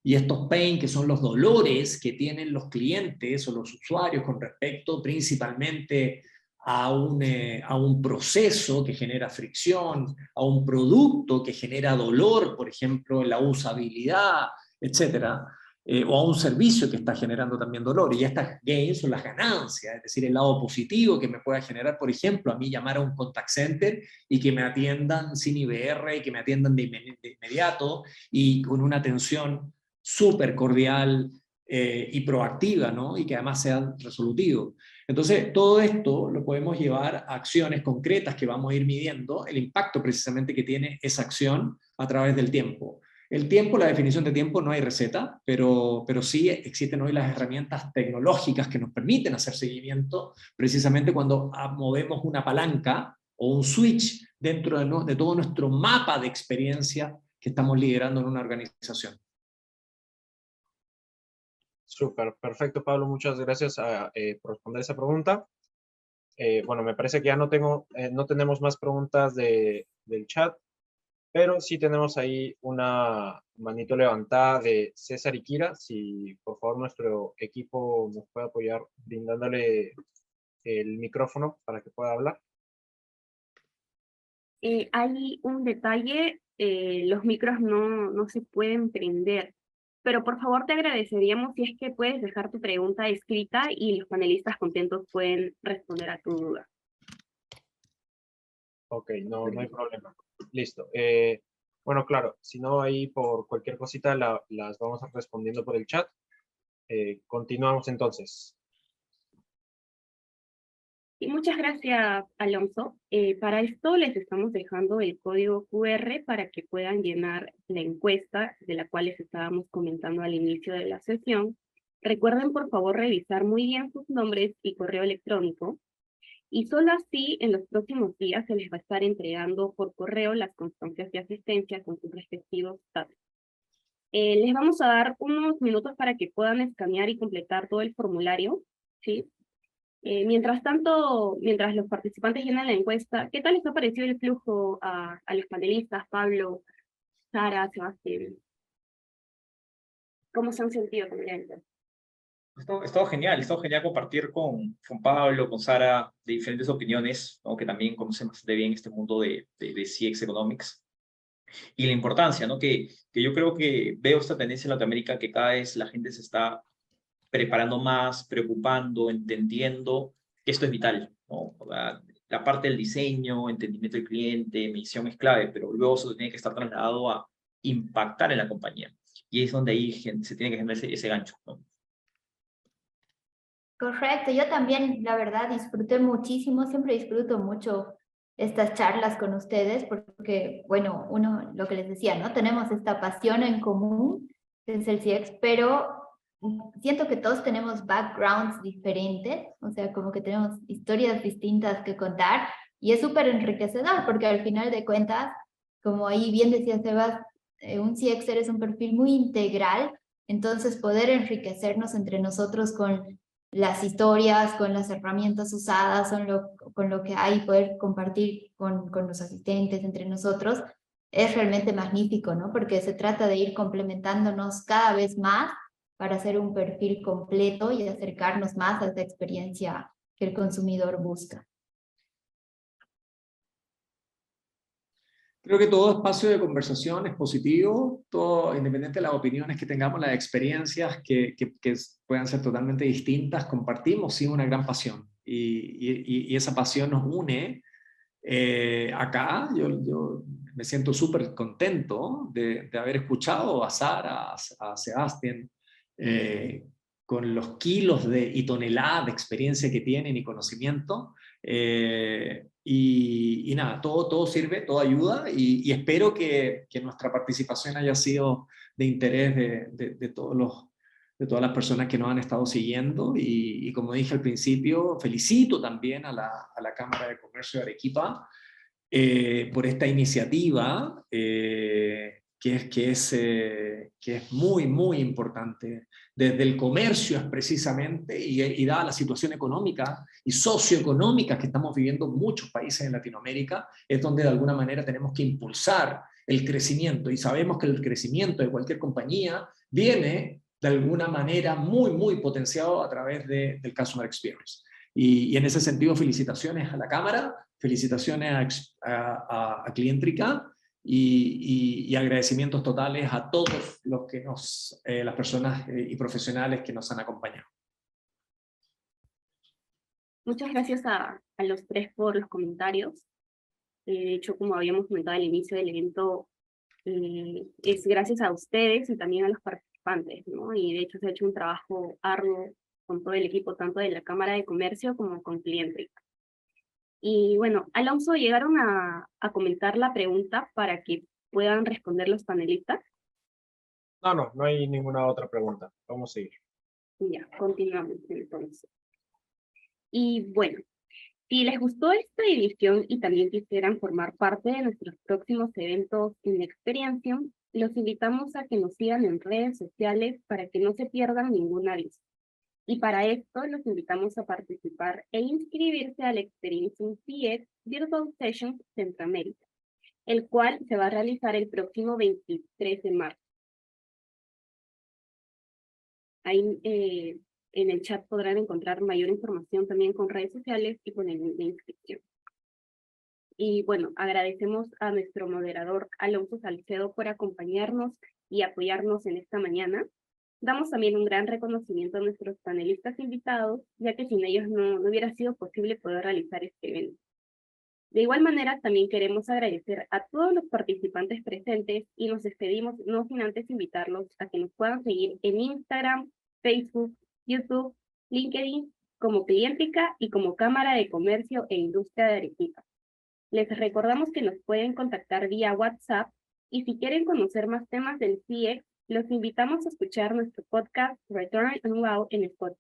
Y estos pain, que son los dolores que tienen los clientes o los usuarios con respecto principalmente a un proceso que genera fricción, a un producto que genera dolor, por ejemplo, en la usabilidad, etc. o a un servicio que está generando también dolor. Y estas gains son las ganancias, es decir, el lado positivo que me pueda generar, por ejemplo, a mí llamar a un contact center y que me atiendan sin IVR y que me atiendan de inmediato y con una atención súper cordial y proactiva, ¿no? Y que además sea resolutivo. Entonces, todo esto lo podemos llevar a acciones concretas que vamos a ir midiendo el impacto precisamente que tiene esa acción a través del tiempo. El tiempo, la definición de tiempo, no hay receta, pero sí existen hoy las herramientas tecnológicas que nos permiten hacer seguimiento precisamente cuando movemos una palanca o un switch dentro de todo nuestro mapa de experiencia que estamos liderando en una organización. Súper, perfecto, Pablo. Muchas gracias por responder esa pregunta. Bueno, me parece que ya no tenemos más preguntas del chat, pero sí tenemos ahí una manito levantada de César Iquira. Si por favor nuestro equipo nos puede apoyar brindándole el micrófono para que pueda hablar. Hay un detalle, los micros no se pueden prender, pero por favor te agradeceríamos si es que puedes dejar tu pregunta escrita y los panelistas contentos pueden responder a tu duda. Ok, no hay problema. Listo. Bueno, claro, si no, ahí por cualquier cosita las vamos a respondiendo por el chat. Continuamos entonces. Y muchas gracias, Alonso. Para esto les estamos dejando el código QR para que puedan llenar la encuesta de la cual les estábamos comentando al inicio de la sesión. Recuerden, por favor, revisar muy bien sus nombres y correo electrónico. Y solo así, en los próximos días, se les va a estar entregando por correo las constancias de asistencia con sus respectivos datos. Les vamos a dar unos minutos para que puedan escanear y completar todo el formulario, ¿sí? Mientras tanto, mientras los participantes llenan la encuesta, ¿qué tal les ha parecido el flujo a los panelistas, Pablo, Sara, Sebastián? ¿Cómo se han sentido con la encuesta? Es todo genial compartir con Pablo, con Sara, de diferentes opiniones, ¿no? Que también conocen bastante bien este mundo de CX Economics. Y la importancia, ¿no? Que yo creo que veo esta tendencia en Latinoamérica, que cada vez la gente se está preparando más, preocupando, entendiendo que esto es vital, ¿no? La parte del diseño, entendimiento del cliente, misión es clave, pero luego eso tiene que estar trasladado a impactar en la compañía. Y es donde ahí se tiene que generar ese gancho, ¿no? Correcto, yo también, la verdad, disfruté muchísimo, siempre disfruto mucho estas charlas con ustedes porque, bueno, uno, lo que les decía, ¿no? Tenemos esta pasión en común, que es el CX, pero siento que todos tenemos backgrounds diferentes, o sea, como que tenemos historias distintas que contar y es súper enriquecedor porque al final de cuentas, como ahí bien decía Sebas, un CXer es un perfil muy integral, entonces poder enriquecernos entre nosotros con las historias, con las herramientas usadas, con lo que hay, poder compartir con los asistentes entre nosotros, es realmente magnífico, ¿no? Porque se trata de ir complementándonos cada vez más para hacer un perfil completo y acercarnos más a esa experiencia que el consumidor busca. Creo que todo espacio de conversación es positivo, todo, independiente de las opiniones que tengamos, las experiencias que puedan ser totalmente distintas, compartimos sí una gran pasión y esa pasión nos une. Acá yo me siento súper contento de haber escuchado a Sara, a Sebastián, con los kilos y toneladas de experiencia que tienen y conocimiento. Y nada, todo sirve, todo ayuda y espero que nuestra participación haya sido de interés de todas las personas que nos han estado siguiendo y como dije al principio, felicito también a la Cámara de Comercio de Arequipa por esta iniciativa que es muy, muy importante. Desde el comercio es precisamente, y dada la situación económica y socioeconómica que estamos viviendo en muchos países en Latinoamérica, es donde de alguna manera tenemos que impulsar el crecimiento, y sabemos que el crecimiento de cualquier compañía viene de alguna manera muy, muy potenciado a través del Customer Experience. Y en ese sentido, felicitaciones a la Cámara, felicitaciones a Clientrica, y agradecimientos totales a todos los que las personas y profesionales que nos han acompañado. Muchas gracias a los tres por los comentarios. De hecho, como habíamos comentado al inicio del evento, es gracias a ustedes y también a los participantes, ¿no? Y de hecho se ha hecho un trabajo arduo con todo el equipo, tanto de la Cámara de Comercio como con Clientrica. Y bueno, Alonso, ¿llegaron a comentar la pregunta para que puedan responder los panelistas? No hay ninguna otra pregunta. Vamos a seguir. Ya, continuamos entonces. Y bueno, si les gustó esta edición y también quisieran formar parte de nuestros próximos eventos en Experientium, los invitamos a que nos sigan en redes sociales para que no se pierdan ningún aviso. Y para esto los invitamos a participar e inscribirse al Experientium CX Virtual Sessions Centroamérica, el cual se va a realizar el próximo 23 de marzo. Ahí en el chat podrán encontrar mayor información también con redes sociales y con el link de inscripción. Y bueno, agradecemos a nuestro moderador Alonso Salcedo por acompañarnos y apoyarnos en esta mañana. Damos también un gran reconocimiento a nuestros panelistas invitados, ya que sin ellos no hubiera sido posible poder realizar este evento. De igual manera, también queremos agradecer a todos los participantes presentes y nos despedimos no sin antes invitarlos a que nos puedan seguir en Instagram, Facebook, YouTube, LinkedIn, como Clientrica y como Cámara de Comercio e Industria de Arequipa. Les recordamos que nos pueden contactar vía WhatsApp y si quieren conocer más temas del CX, los invitamos a escuchar nuestro podcast Return and Wow en Spotify.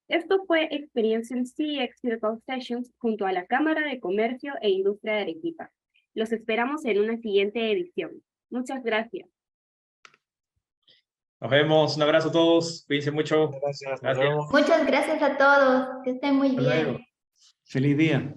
Esto fue Experientium CX Virtual Sessions junto a la Cámara de Comercio e Industria de Arequipa. Los esperamos en una siguiente edición. Muchas gracias. Nos vemos, un abrazo a todos, cuídense mucho. Gracias. Nos Gracias. vemos. Muchas gracias a todos. Que estén muy Hasta bien. luego. Feliz día.